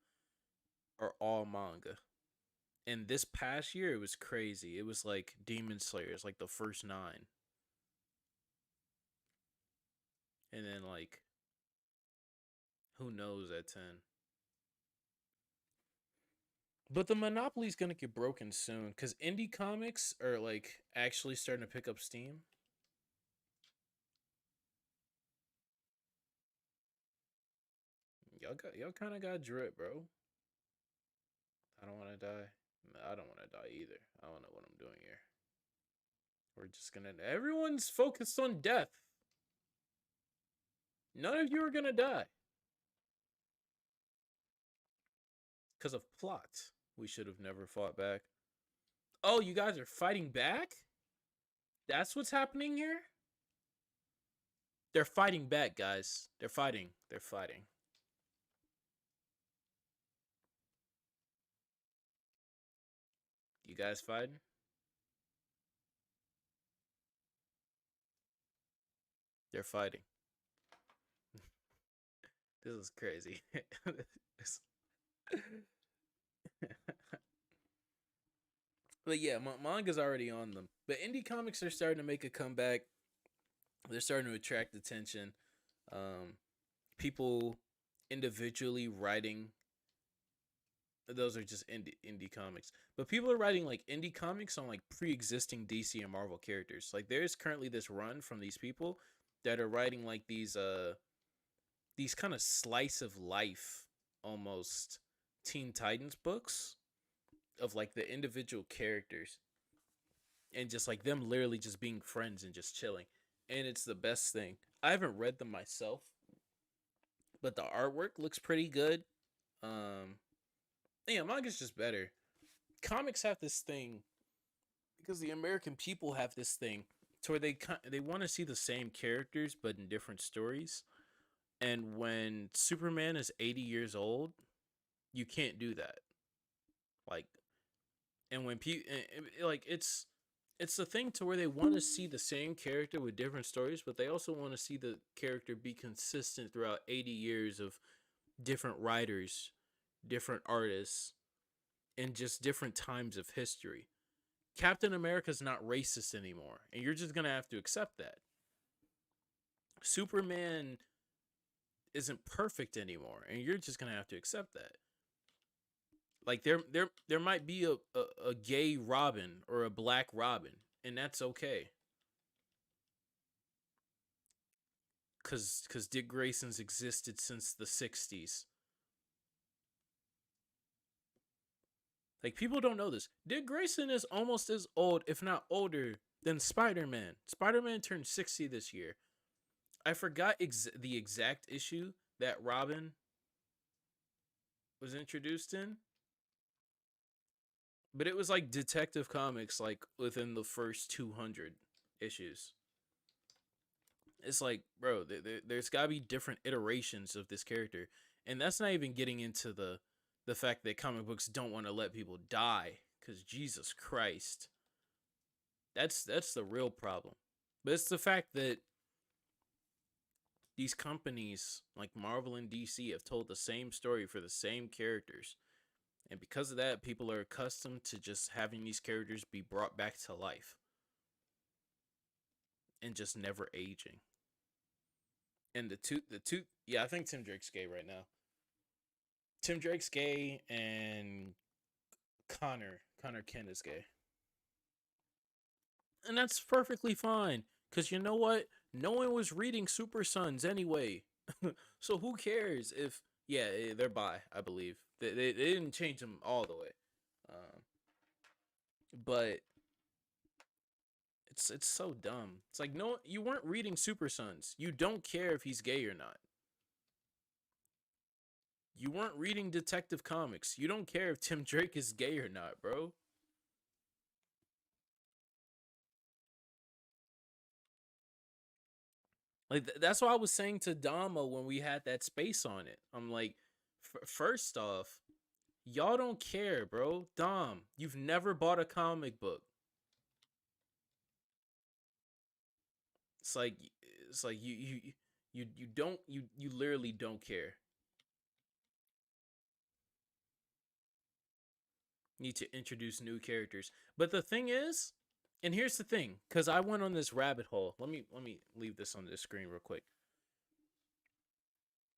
Speaker 2: are all manga. And this past year it was crazy. It was like Demon Slayers, like the first 9. And then like who knows at 10. But the monopoly's gonna get broken soon because indie comics are like actually starting to pick up steam. Y'all kind of got drip, bro. I don't want to die. I don't want to die either. I don't know what I'm doing here. We're just gonna. Everyone's focused on death. None of you are gonna die because of plot. We should have never fought back. Oh, you guys are fighting back? That's what's happening here? They're fighting back, guys. They're fighting. They're fighting. You guys fighting? They're fighting. This is crazy. But yeah, manga's already on them. But indie comics are starting to make a comeback. They're starting to attract attention. Um, People individually writing. Those are just indie comics, but people are writing like indie comics on like pre-existing DC and Marvel characters. Like there's currently this run from these people that are writing like these kind of slice of life almost Teen Titans books of like the individual characters and just like them literally just being friends and just chilling. And it's the best thing. I haven't read them myself, but the artwork looks pretty good. Um, yeah, manga's just better. Comics have this thing because the American people have this thing to where they want to see the same characters but in different stories. And when Superman is 80 years old, you can't do that. Like, and when people like it's the thing to where they want to see the same character with different stories, but they also want to see the character be consistent throughout 80 years of different writers, different artists, and just different times of history. Captain America's not racist anymore, and you're just gonna have to accept that. Superman isn't perfect anymore, and you're just gonna have to accept that. Like there might be a gay Robin or a black Robin, and that's okay. because Dick Grayson's existed since the 60s. Like, people don't know this. Dick Grayson is almost as old, if not older, than Spider-Man. Spider-Man turned 60 this year. I forgot the exact issue that Robin was introduced in, but it was like Detective Comics, like within the first 200 issues. It's like, bro, there's gotta be different iterations of this character, and that's not even getting into the fact that comic books don't want to let people die, because Jesus Christ, that's the real problem. But it's the fact that these companies like Marvel and DC have told the same story for the same characters. And because of that, people are accustomed to just having these characters be brought back to life and just never aging. And the two, yeah, I think Tim Drake's gay right now. Tim Drake's gay, and Connor Kent is gay. And that's perfectly fine. Because you know what? No one was reading Super Sons anyway. So who cares if, yeah, they're bi, I believe. They didn't change them all the way. Um, but it's so dumb. It's like, no, you weren't reading Super Sons. You don't care if he's gay or not. You weren't reading Detective Comics. You don't care if Tim Drake is gay or not, bro. Like, that's what I was saying to Dama when we had that space on it. I'm like, first off, y'all don't care, bro. Dom, you've never bought a comic book. It's like it's like you don't you literally don't care. You need to introduce new characters. But the thing is, and here's the thing, because I went on this rabbit hole. Let me leave this on the screen real quick.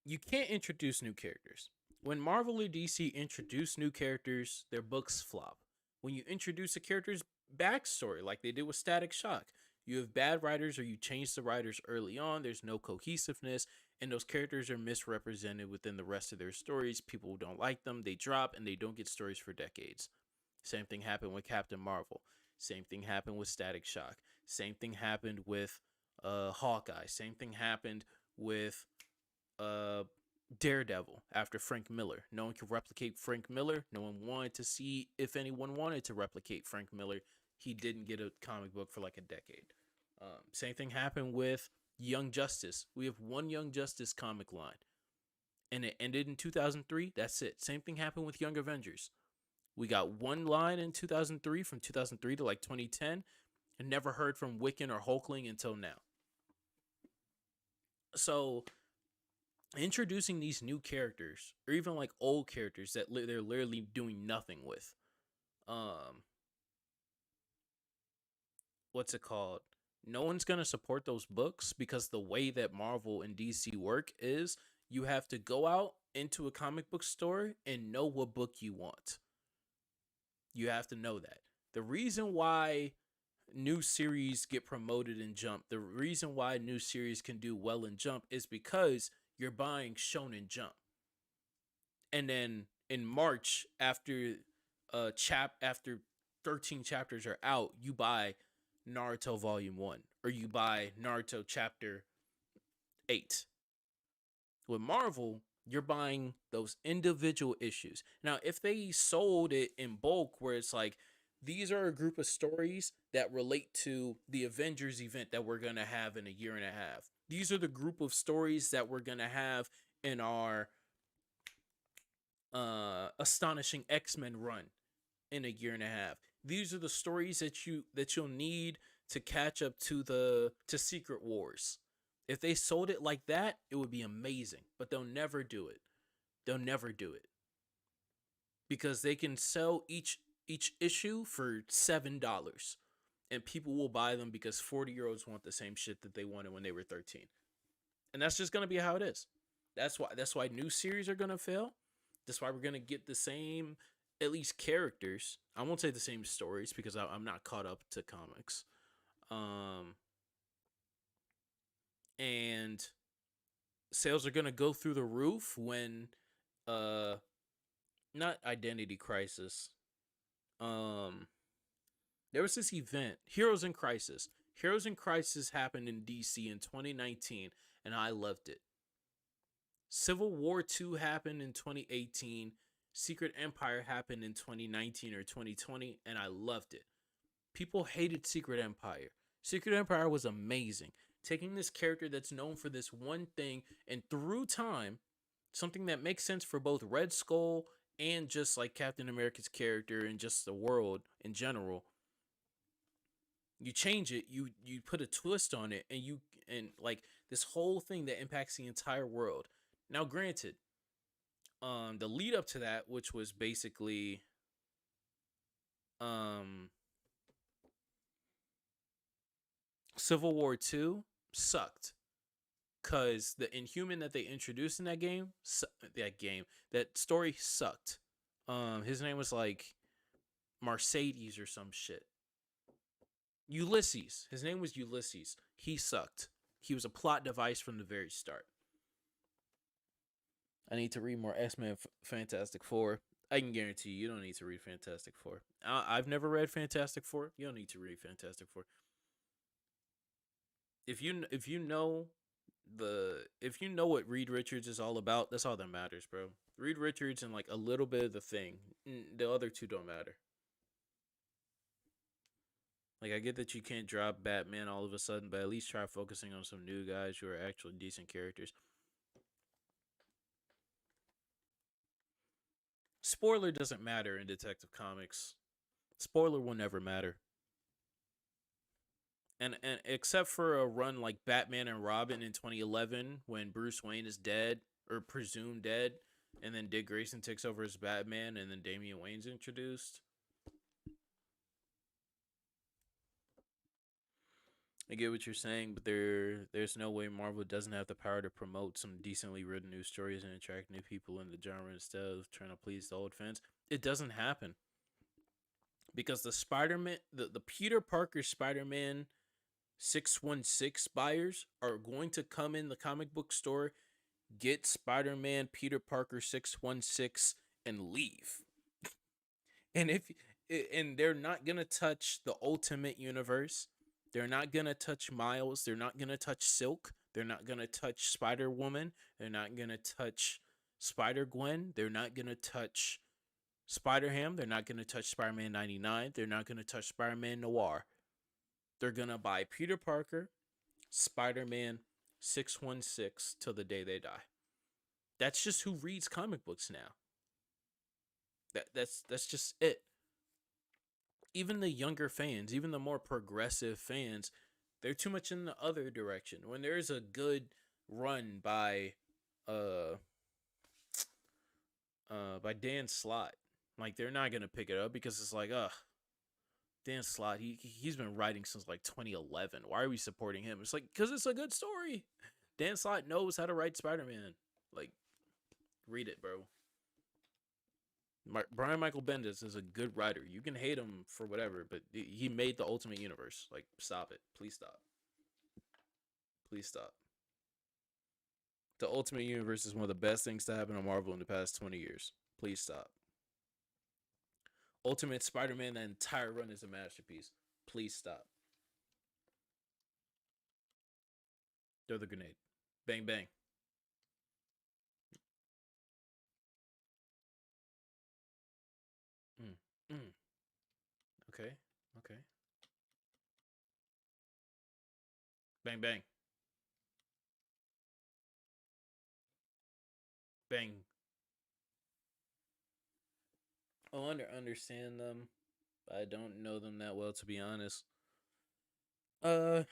Speaker 2: You can't introduce new characters. When Marvel or DC introduce new characters, their books flop. When you introduce a character's backstory, like they did with Static Shock, you have bad writers or you change the writers early on, there's no cohesiveness, and those characters are misrepresented within the rest of their stories. People don't like them, they drop, and they don't get stories for decades. Same thing happened with Captain Marvel. Same thing happened with Static Shock. Same thing happened with Hawkeye. Same thing happened with uh Daredevil after Frank Miller. No one could replicate Frank Miller. No one wanted to see if anyone wanted to replicate Frank Miller. He didn't get a comic book for like a decade. Same thing happened with Young Justice. We have one Young Justice comic line, and it ended in 2003. That's it. Same thing happened with Young Avengers. We got one line in 2003, from 2003 to like 2010, and never heard from Wiccan or Hulkling until now. So introducing these new characters, or even like old characters that they're literally doing nothing with, um what's it called, no one's gonna support those books, because the way that Marvel and DC work is, you have to go out into a comic book store and know what book you want. You have to know that. The reason why new series get promoted in Jump, the reason why new series can do well in Jump, is because you're buying Shonen Jump. And then in March, after after 13 chapters are out, you buy Naruto Volume 1, or you buy Naruto Chapter 8. With Marvel, you're buying those individual issues. Now, if they sold it in bulk, where it's like, these are a group of stories that relate to the Avengers event that we're going to have in a year and a half. These are the group of stories that we're going to have in our Astonishing X-Men run in a year and a half. These are the stories that you'll need to catch up to Secret Wars. If they sold it like that, it would be amazing. But they'll never do it. They'll never do it. Because they can sell each issue for $7. And people will buy them because 40-year-olds want the same shit that they wanted when they were 13. And that's just gonna be how it is. That's why new series are gonna fail. That's why we're gonna get the same, at least, characters. I won't say the same stories, because I'm not caught up to comics. And sales are gonna go through the roof when uh not Identity Crisis. Um there was this event, Heroes in Crisis. Heroes in Crisis happened in DC in 2019 and I loved it. Civil War 2 happened in 2018. Secret Empire happened in 2019 or 2020 and I loved it. People hated Secret Empire. Secret Empire was amazing. Taking this character that's known for this one thing and through time, something that makes sense for both Red Skull and just like Captain America's character and just the world in general. You change it, you put a twist on it, and like this whole thing that impacts the entire world. Now, granted, the lead up to that, which was basically um Civil War 2, sucked. Cause the Inhuman that they introduced in that story sucked. His name was like Mercedes or some shit. Ulysses. His name was Ulysses. He sucked. He was a plot device from the very start. I need to read more X-Men Fantastic Four. I can guarantee you don't need to read Fantastic Four. I've never read Fantastic Four. You don't need to read Fantastic Four. If you know what Reed Richards is all about, that's all that matters, bro. Reed Richards and like a little bit of the Thing. The other two don't matter. Like, I get that you can't drop Batman all of a sudden, but at least try focusing on some new guys who are actually decent characters. Spoiler doesn't matter in Detective Comics. Spoiler will never matter. And except for a run like Batman and Robin in 2011 when Bruce Wayne is dead or presumed dead, and then Dick Grayson takes over as Batman, and then Damian Wayne's introduced. I get what you're saying, but there's no way Marvel doesn't have the power to promote some decently written new stories and attract new people in the genre instead of trying to please the old fans. It doesn't happen because the Spider-Man, the Peter Parker Spider-Man 616 buyers are going to come in the comic book store, get Spider-Man Peter Parker 616 and leave. And they're not going to touch the Ultimate Universe. They're not going to touch Miles. They're not going to touch Silk. They're not going to touch Spider-Woman. They're not going to touch Spider-Gwen. They're not going to touch Spider-Ham. They're not going to touch Spider-Man 99. They're not going to touch Spider-Man Noir. They're going to buy Peter Parker, Spider-Man 616 till the day they die. That's just who reads comic books now. That's just it. Even the younger fans, even the more progressive fans, they're too much in the other direction. When there's a good run by Dan Slott, like they're not gonna pick it up because it's like, Dan Slott, he's been writing since like 2011. Why are we supporting him? It's like, because it's a good story. Dan Slott knows how to write Spider-Man. Like, read it, bro. Brian Michael Bendis is a good writer. You can hate him for whatever, but he made the Ultimate Universe. Like, stop it. Please stop. Please stop. The Ultimate Universe is one of the best things to happen to Marvel in the past 20 years. Please stop. Ultimate Spider-Man, that entire run is a masterpiece. Please stop. Throw the grenade. Bang, bang. Mm. Mm. Okay. Okay. Bang, bang. Bang. Oh, understand them. I don't know them that well, to be honest. Uh,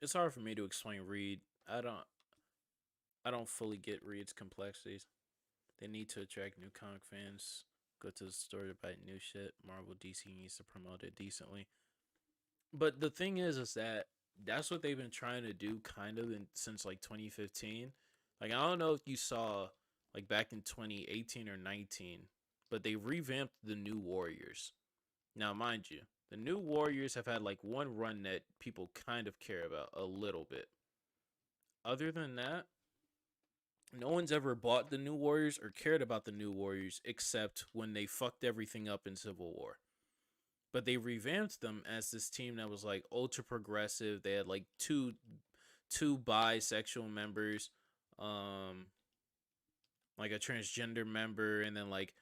Speaker 2: it's hard for me to explain Reed. I don't fully get Reed's complexities. They need to attract new comic fans. Go to the store to buy new shit. Marvel DC needs to promote it decently. But the thing is that that's what they've been trying to do kind of since like 2015. Like, I don't know if you saw like back in 2018 or 19, but they revamped the New Warriors. Now, mind you, the New Warriors have had like one run that people kind of care about a little bit. Other than that, no one's ever bought the New Warriors or cared about the New Warriors except when they fucked everything up in Civil War. But they revamped them as this team that was like ultra progressive. They had like two bisexual members, um, like a transgender member, and then like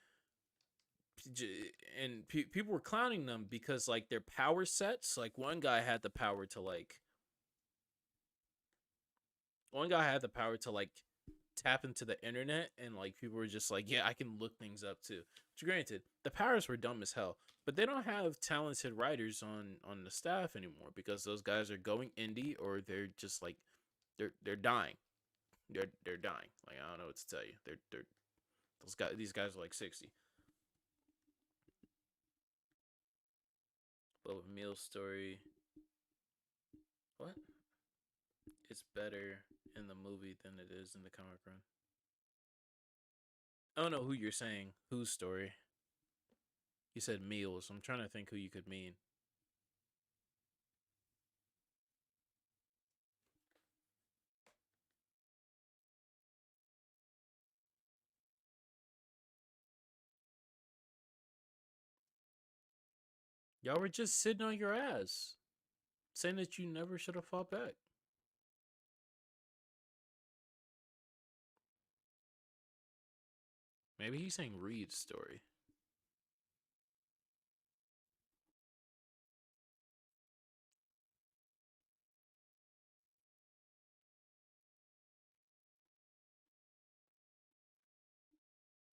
Speaker 2: people were clowning them because like their power sets. Like one guy had the power to like tap into the internet, and like people were just like, yeah, I can look things up too. Which, granted, the powers were dumb as hell, but they don't have talented writers on the staff anymore because those guys are going indie or they're just like they're dying. They're dying. Like, I don't know what to tell you. These guys are like 60. But with Meal's story, what? It's better in the movie than it is in the comic run. I don't know who you're saying. Whose story? You said Meals. I'm trying to think who you could mean. Y'all were just sitting on your ass, saying that you never should have fought back. Maybe he's saying Reed's story.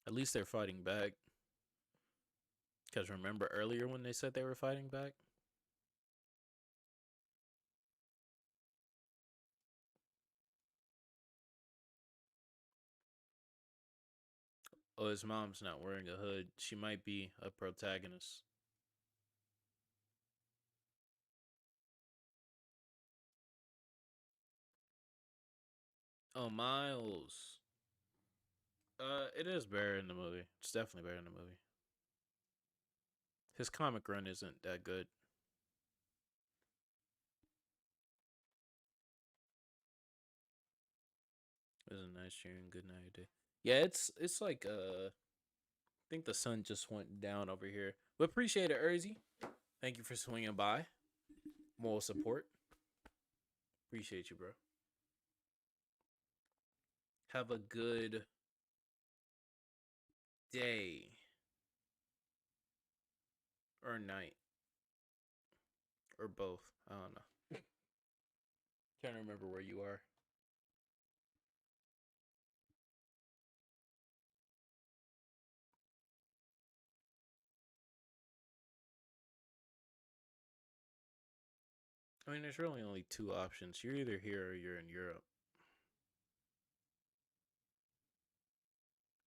Speaker 2: At least they're fighting back. Because remember earlier when they said they were fighting back? Oh, his mom's not wearing a hood. She might be a protagonist. Oh, Miles. It is better in the movie. It's definitely better in the movie. His comic run isn't that good. It was a nice cheering. Good night day. Yeah, it's like I think the sun just went down over here. But appreciate it, Erzy. Thank you for swinging by. Moral support. Appreciate you, bro. Have a good day or night or both. I don't know. Trying to remember where you are. I mean, there's really only two options. You're either here or you're in Europe.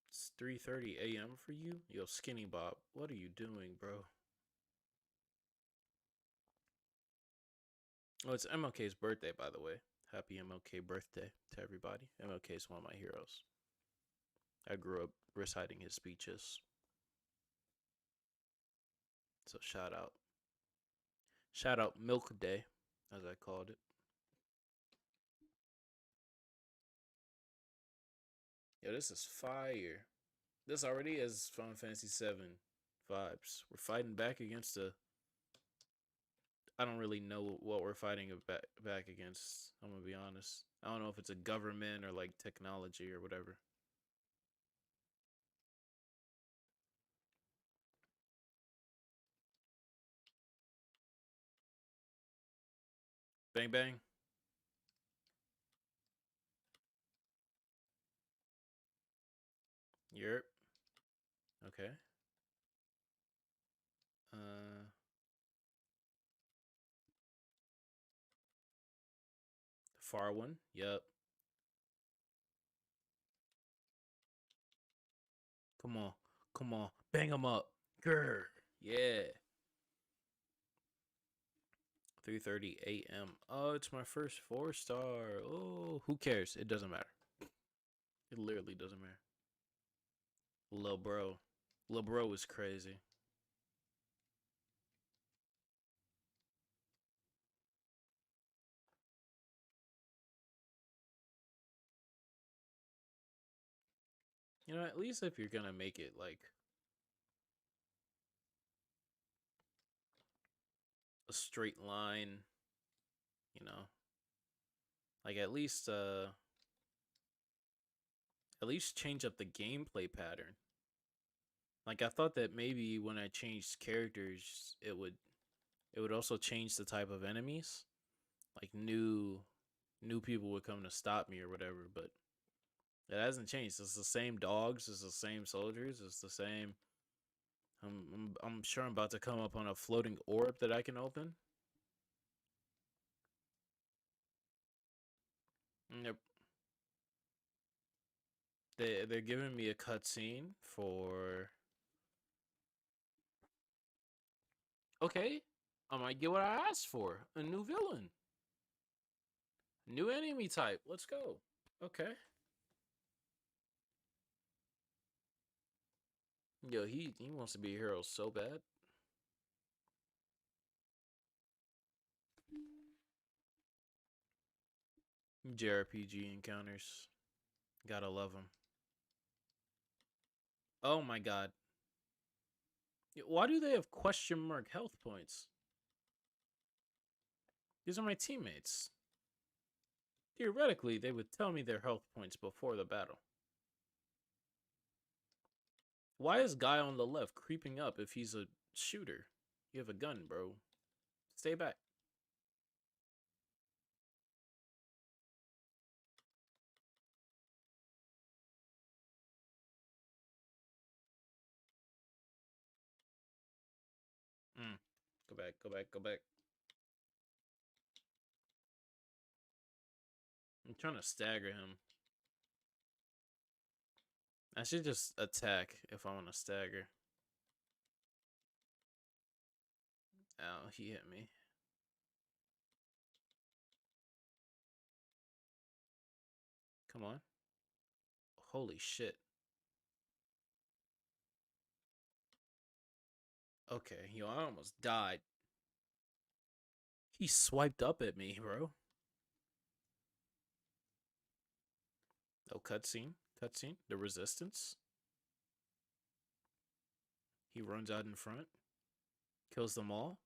Speaker 2: It's 3:30 a.m. for you? Yo, Skinny Bob, what are you doing, bro? Oh, it's MLK's birthday, by the way. Happy MLK birthday to everybody. MLK is one of my heroes. I grew up reciting his speeches. So shout out. Shout out Milk Day, as I called it. Yo, this is fire. This already is Final Fantasy VII vibes. We're fighting back against a. I don't really know what we're fighting back against. I'm gonna be honest. I don't know if it's a government or like technology or whatever. Bang bang. Yerp. Okay. Uh, far one. Yup. Come on. Come on. Bang them up. Grr. Yeah. 3:30 a.m. Oh, it's my first 4-star. Oh, who cares? It doesn't matter. It literally doesn't matter. Lil bro. Lil bro is crazy. You know, at least if you're gonna make it like a straight line, you know, like at least change up the gameplay pattern. Like I thought that maybe when I changed characters, it would also change the type of enemies. Like new people would come to stop me or whatever, but it hasn't changed. It's the same dogs, it's the same soldiers, it's the same. I'm sure I'm about to come up on a floating orb that I can open. Yep. They're giving me a cutscene for. Okay, I might get what I asked for. A new villain. New enemy type. Let's go. Okay. Yo, he wants to be a hero so bad. JRPG encounters. Gotta love them. Oh my god. Why do they have question mark health points? These are my teammates. Theoretically, they would tell me their health points before the battle. Why is guy on the left creeping up if he's a shooter? You have a gun, bro. Stay back. Mm. Go back, go back, go back. I'm trying to stagger him. I should just attack if I want to stagger. Ow, he hit me. Come on. Holy shit. Okay, yo, I almost died. He swiped up at me, bro. Oh, cutscene. Cutscene. The resistance. He runs out in front, kills them all,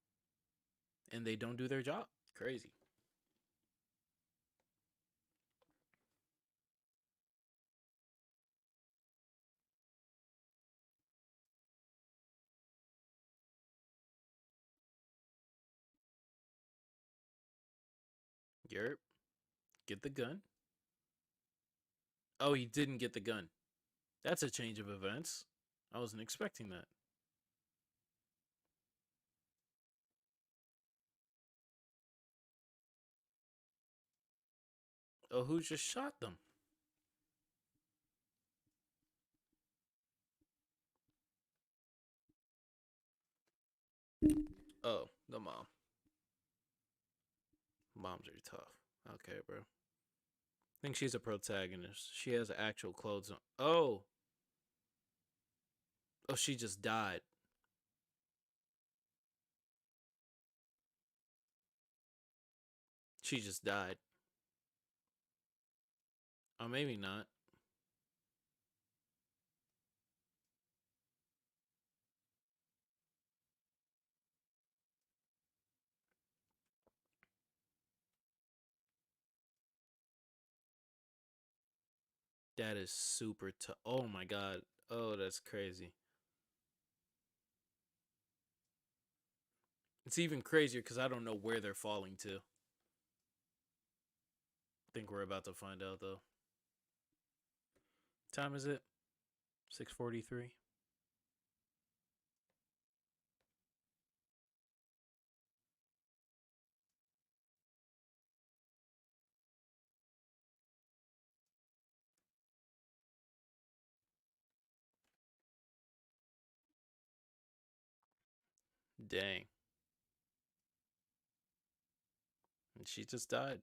Speaker 2: and they don't do their job. Crazy. Yerp. Get the gun. Oh, he didn't get the gun. That's a change of events. I wasn't expecting that. Oh, who just shot them? Oh, the mom. Moms are tough. Okay, bro. I think she's a protagonist. She has actual clothes on. Oh. Oh, she just died. She just died. Oh, maybe not. That is super tough. Oh my god. Oh, that's crazy. It's even crazier because I don't know where they're falling to. I think we're about to find out though. Time is it? 6:43. Dang. And she just died.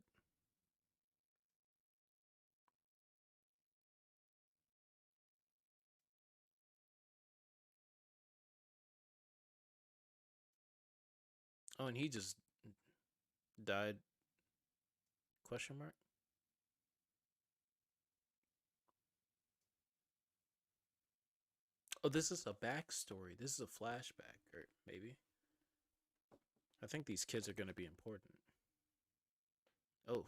Speaker 2: Oh, and he just died. Question mark? Oh, this is a backstory. This is a flashback, or maybe. I think these kids are gonna be important. Oh,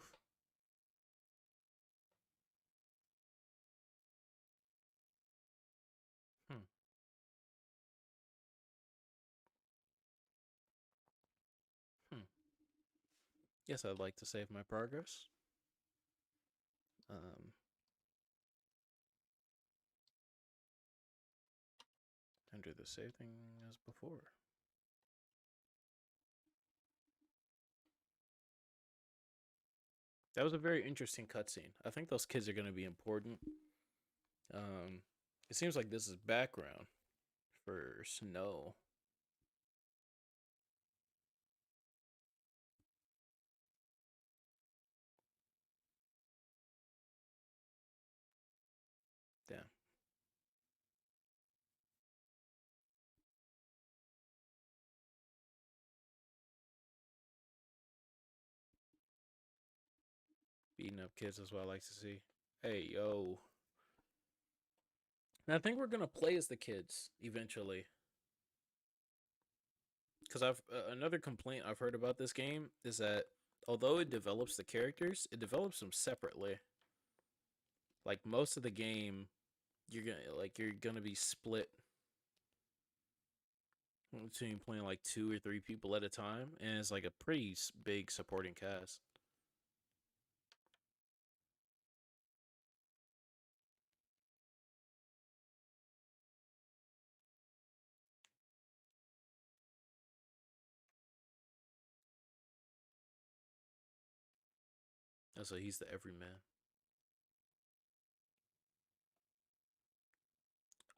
Speaker 2: hmm, hmm. Yes, I'd like to save my progress. Um, enter the same thing as before. That was a very interesting cutscene. I think those kids are gonna be important. Um, it seems like this is background for Snow. Damn, beating up kids is what I like to see. Hey, yo. And I think we're gonna play as the kids eventually. Because I've another complaint I've heard about this game is that although it develops the characters, it develops them separately. Like most of the game, you're gonna be split between playing like 2 or 3 people at a time, and it's like a pretty big supporting cast. And so he's the everyman.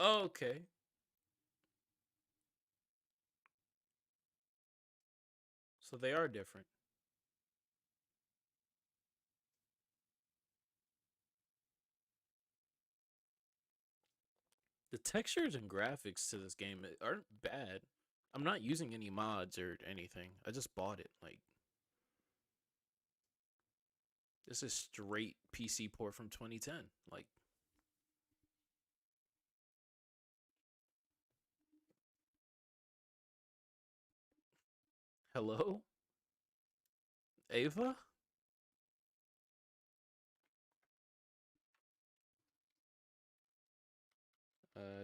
Speaker 2: Oh, okay. So they are different. The textures and graphics to this game aren't bad. I'm not using any mods or anything. I just bought it. Like this is straight PC port from 2010. Like hello, Ava.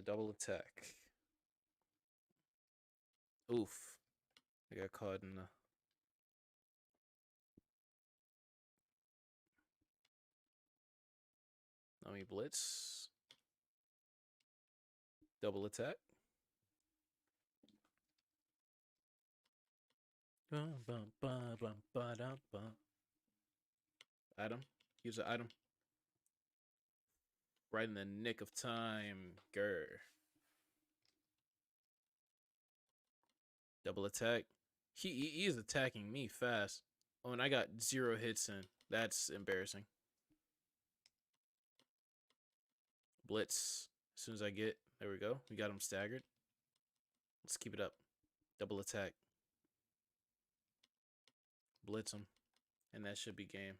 Speaker 2: Double attack. Oof. I got caught in the. Let me blitz. Double attack. Item. Use an item. Right in the nick of time. Grr. Double attack. He is attacking me fast. Oh, and I got 0 hits in. That's embarrassing. Blitz. As soon as I get. There we go. We got him staggered. Let's keep it up. Double attack. Blitz him. And that should be game.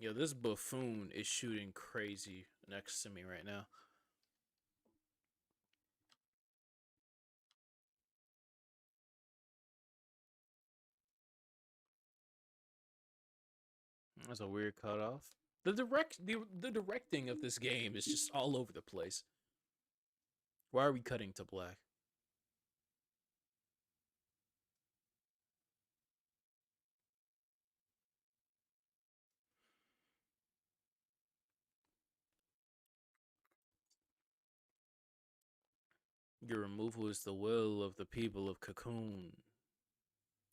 Speaker 2: Yo, this buffoon is shooting crazy next to me right now. That's a weird cutoff. The directing of this game is just all over the place. Why are we cutting to black? Your removal is the will of the people of Cocoon.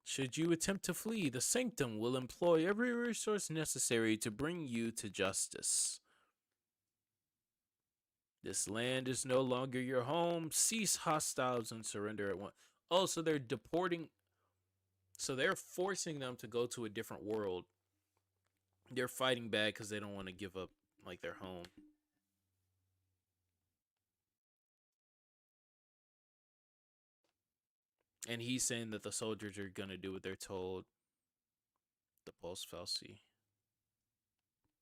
Speaker 2: Should you attempt to flee, the Sanctum will employ every resource necessary to bring you to justice. This land is no longer your home. Cease hostiles and surrender at once. Oh, so they're deporting. So they're forcing them to go to a different world. They're fighting back because they don't want to give up like their home. And he's saying that the soldiers are gonna do what they're told. The Pulse Falsi.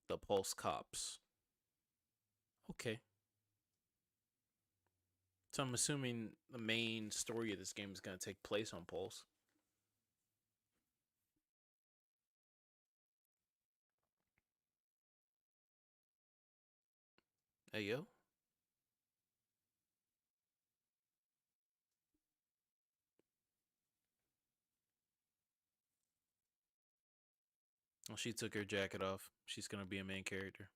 Speaker 2: The Pulse Cops. Okay. So I'm assuming the main story of this game is going to take place on Pulse. Hey, yo. Well, she took her jacket off. She's going to be a main character.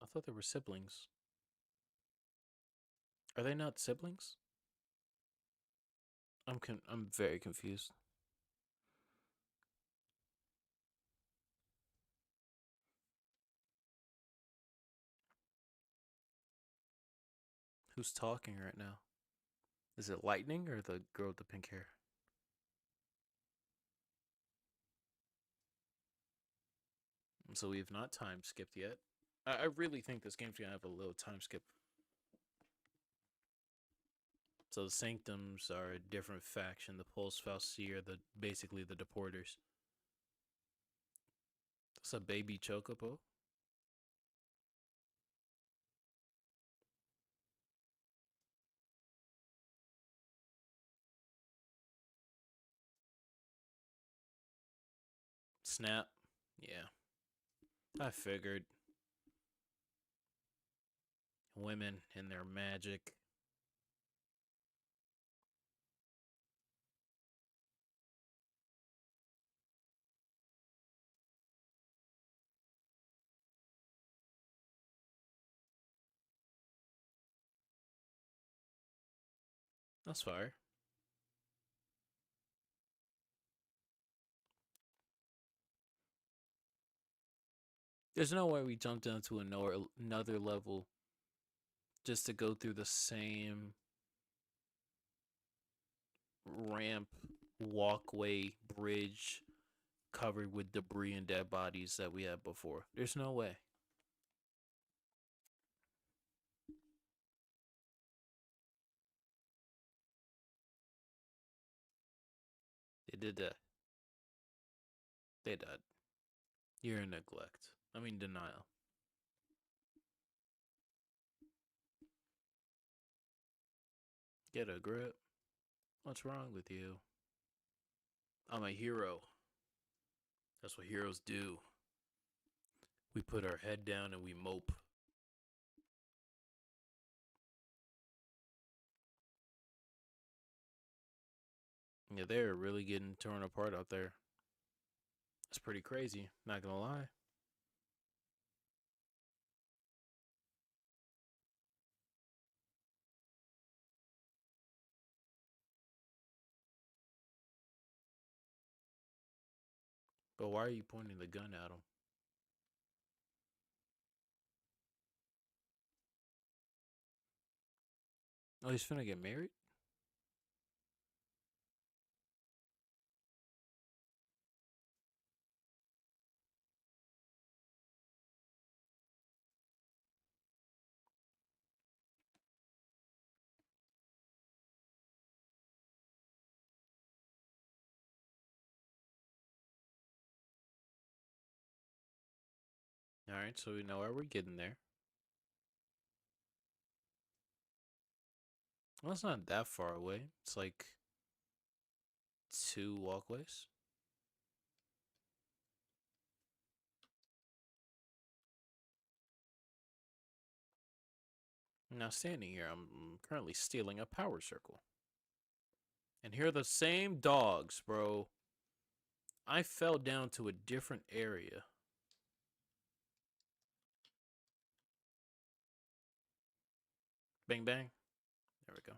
Speaker 2: I thought they were siblings. Are they not siblings? I'm very confused. Who's talking right now? Is it Lightning or the girl with the pink hair? So we have not time skipped yet. I really think this game's gonna have a little time skip. So the Sanctums are a different faction. The Pulse Falsi are basically the deporters. That's a baby chocobo. Snap. Yeah. I figured. Women and their magic. That's fire. There's no way we jumped down to another level just to go through the same ramp, walkway, bridge covered with debris and dead bodies that we had before. There's no way. They did that. They died. You're in neglect. I mean, denial. Get a grip. What's wrong with you? I'm a hero. That's what heroes do. We put our head down and we mope. Yeah, they're really getting torn apart out there. It's pretty crazy, not gonna lie. But why are you pointing the gun at him? Oh, he's finna get married? Alright, so we know where we're getting there. Well, it's not that far away. It's like 2 walkways. Now, standing here, I'm currently stealing a power circle. And here are the same dogs, bro. I fell down to a different area. Bang, bang. There we go.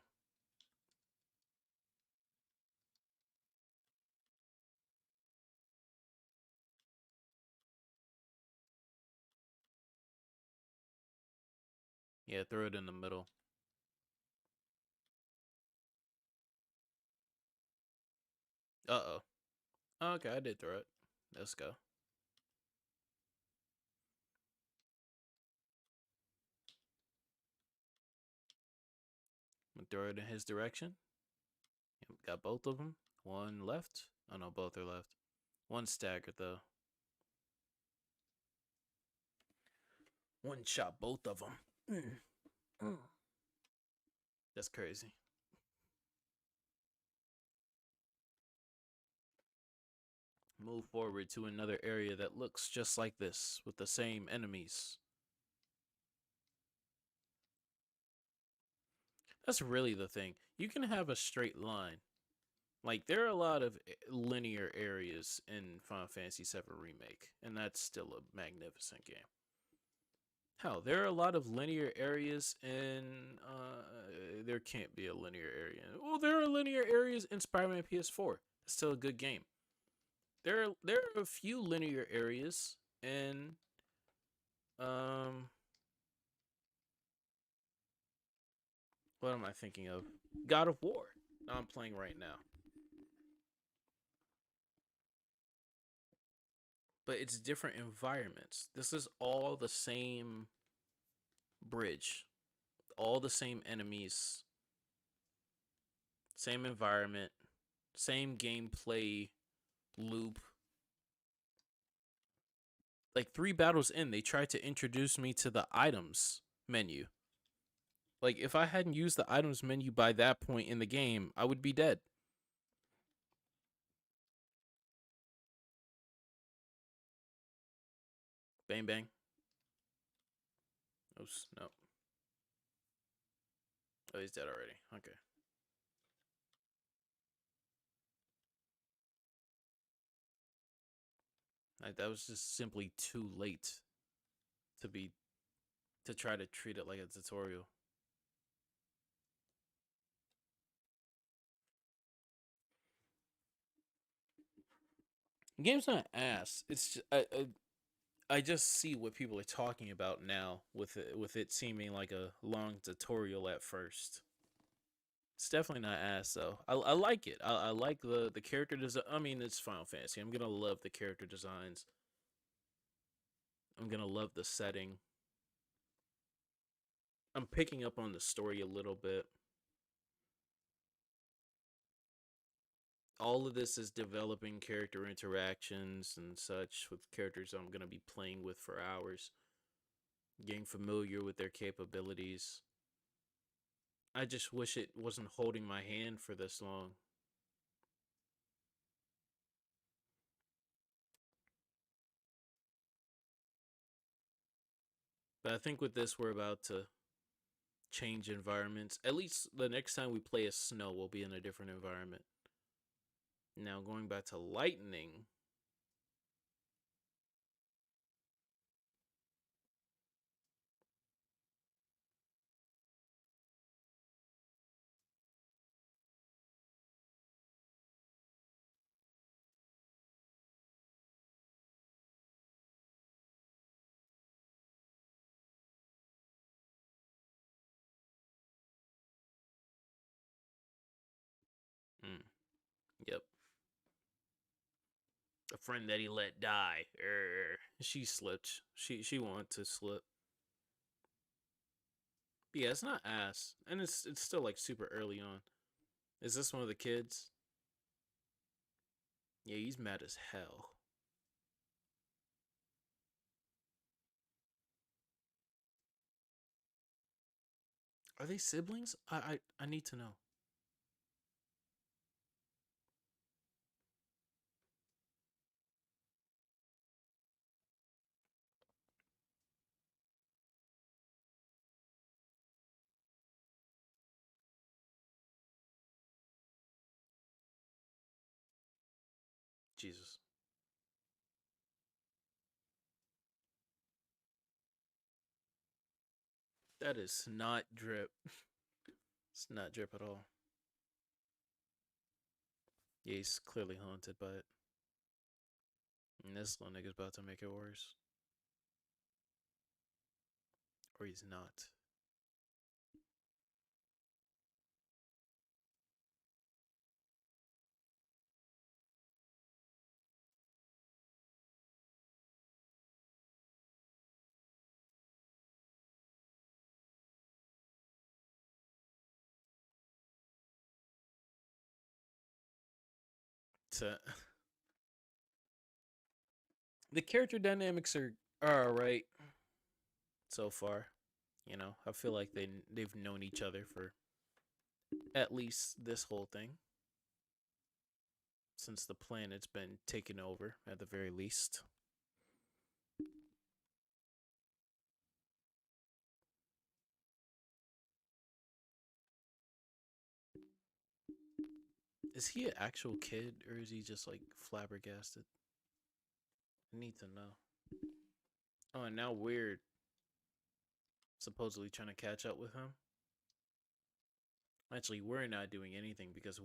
Speaker 2: Yeah, throw it in the middle. Uh-oh. Okay, I did throw it. Let's go. Throw it in his direction. Yep, got both of them. One left. Oh no, both are left. One staggered though. One shot both of them. That's crazy. Move forward to another area that looks just like this with the same enemies. That's really the thing. You can have a straight line. Like, there are a lot of linear areas in Final Fantasy VII Remake, and that's still a magnificent game. Hell, there are a lot of linear areas in. There can't be a linear area. Well, there are linear areas in Spider-Man PS4. It's still a good game. There are a few linear areas in what am I thinking of? God of War. I'm playing right now. But it's different environments. This is all the same bridge, all the same enemies, same environment, same gameplay loop. Like 3 battles in, they tried to introduce me to the items menu. Like, if I hadn't used the items menu by that point in the game, I would be dead. Bang, bang. Oh, no. Oh, he's dead already. Okay. That was just simply too late to try to treat it like a tutorial. The game's not ass. It's just, I just see what people are talking about now with it seeming like a long tutorial at first. It's definitely not ass though. I like it. I like the character design. I mean, it's Final Fantasy. I'm gonna love the character designs. I'm gonna love the setting. I'm picking up on the story a little bit. All of this is developing character interactions and such with characters I'm gonna be playing with for hours, getting familiar with their capabilities. I just wish it wasn't holding my hand for this long. But I think with this, we're about to change environments. At least the next time we play as Snow, we'll be in a different environment. Now, going back to Lightning. Mm, yep. A friend that he let die. She slipped. She wanted to slip. But yeah, it's not ass. And it's still like super early on. Is this one of the kids? Yeah, he's mad as hell. Are they siblings? I need to know. Jesus. That is not drip. It's not drip at all. Yeah, he's clearly haunted by it. And this little nigga's about to make it worse. Or he's not. So the character dynamics are alright so far. You know, I feel like they've known each other for at least this whole thing, since the planet's been taken over at the very least. Is he an actual kid or is he just like flabbergasted? I need to know. Oh, and now we're supposedly trying to catch up with him. Actually, we're not doing anything because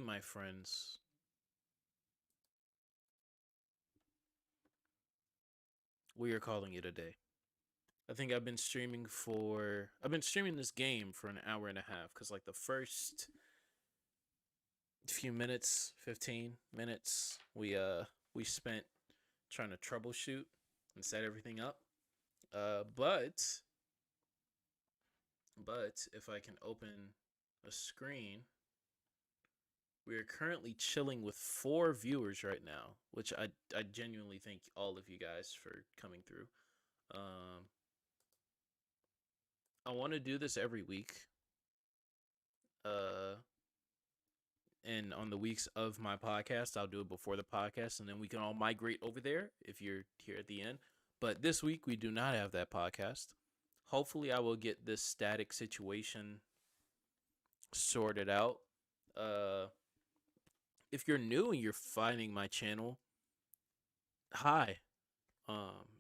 Speaker 2: my friends, we are calling it a day. I think I've been streaming this game for an hour and a half because like the first few minutes, 15 minutes, we spent trying to troubleshoot and set everything up. But if I can open a screen, we are currently chilling with 4 viewers right now, which I genuinely thank all of you guys for coming through. Um, I want to do this every week. Uh, and on the weeks of my podcast, I'll do it before the podcast, and then we can all migrate over there if you're here at the end. But this week we do not have that podcast. Hopefully, I will get this static situation sorted out. If you're new and you're finding my channel, hi.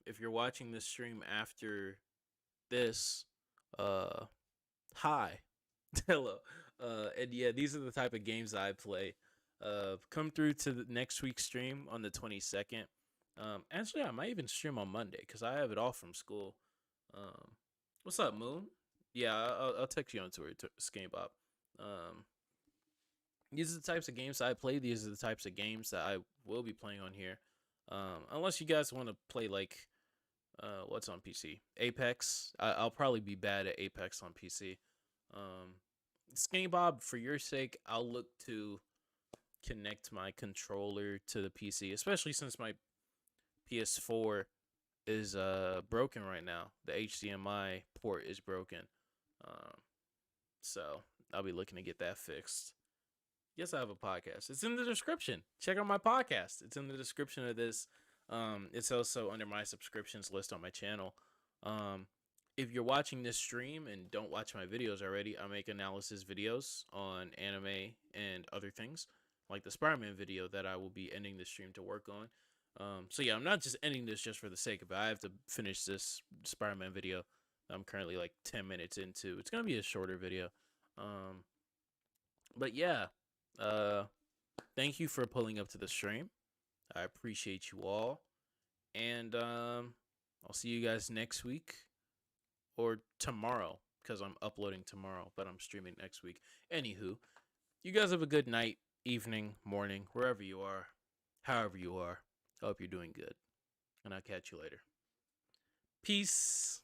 Speaker 2: If you're watching this stream after this, hi. Hello. And yeah, these are the type of games I play. Come through to the next week's stream on the 22nd. Actually, I might even stream on Monday because I have it off from school. What's up, Moon? Yeah, I'll text you on Twitter, Skamebob. These are the types of games I play. These are the types of games that I will be playing on here. Unless you guys want to play like, what's on PC? Apex. I'll probably be bad at Apex on PC. Skamebob, for your sake, I'll look to connect my controller to the PC, especially since my PS4 is broken right now. The HDMI port is broken. So I'll be looking to get that fixed. Yes, I have a podcast. It's in the description. Check out my podcast. It's in the description of this. It's also under my subscriptions list on my channel. If you're watching this stream and don't watch my videos already, I make analysis videos on anime and other things, like the Spider-Man video that I will be ending the stream to work on. So yeah, I'm not just ending this just for the sake of it. I have to finish this Spider-Man video. I'm currently like 10 minutes into. It's gonna be a shorter video. But yeah, thank you for pulling up to the stream. I appreciate you all, and I'll see you guys next week or tomorrow because I'm uploading tomorrow, but I'm streaming next week. Anywho, you guys have a good night, evening, morning, wherever you are, however you are. I hope you're doing good, and I'll catch you later. Peace.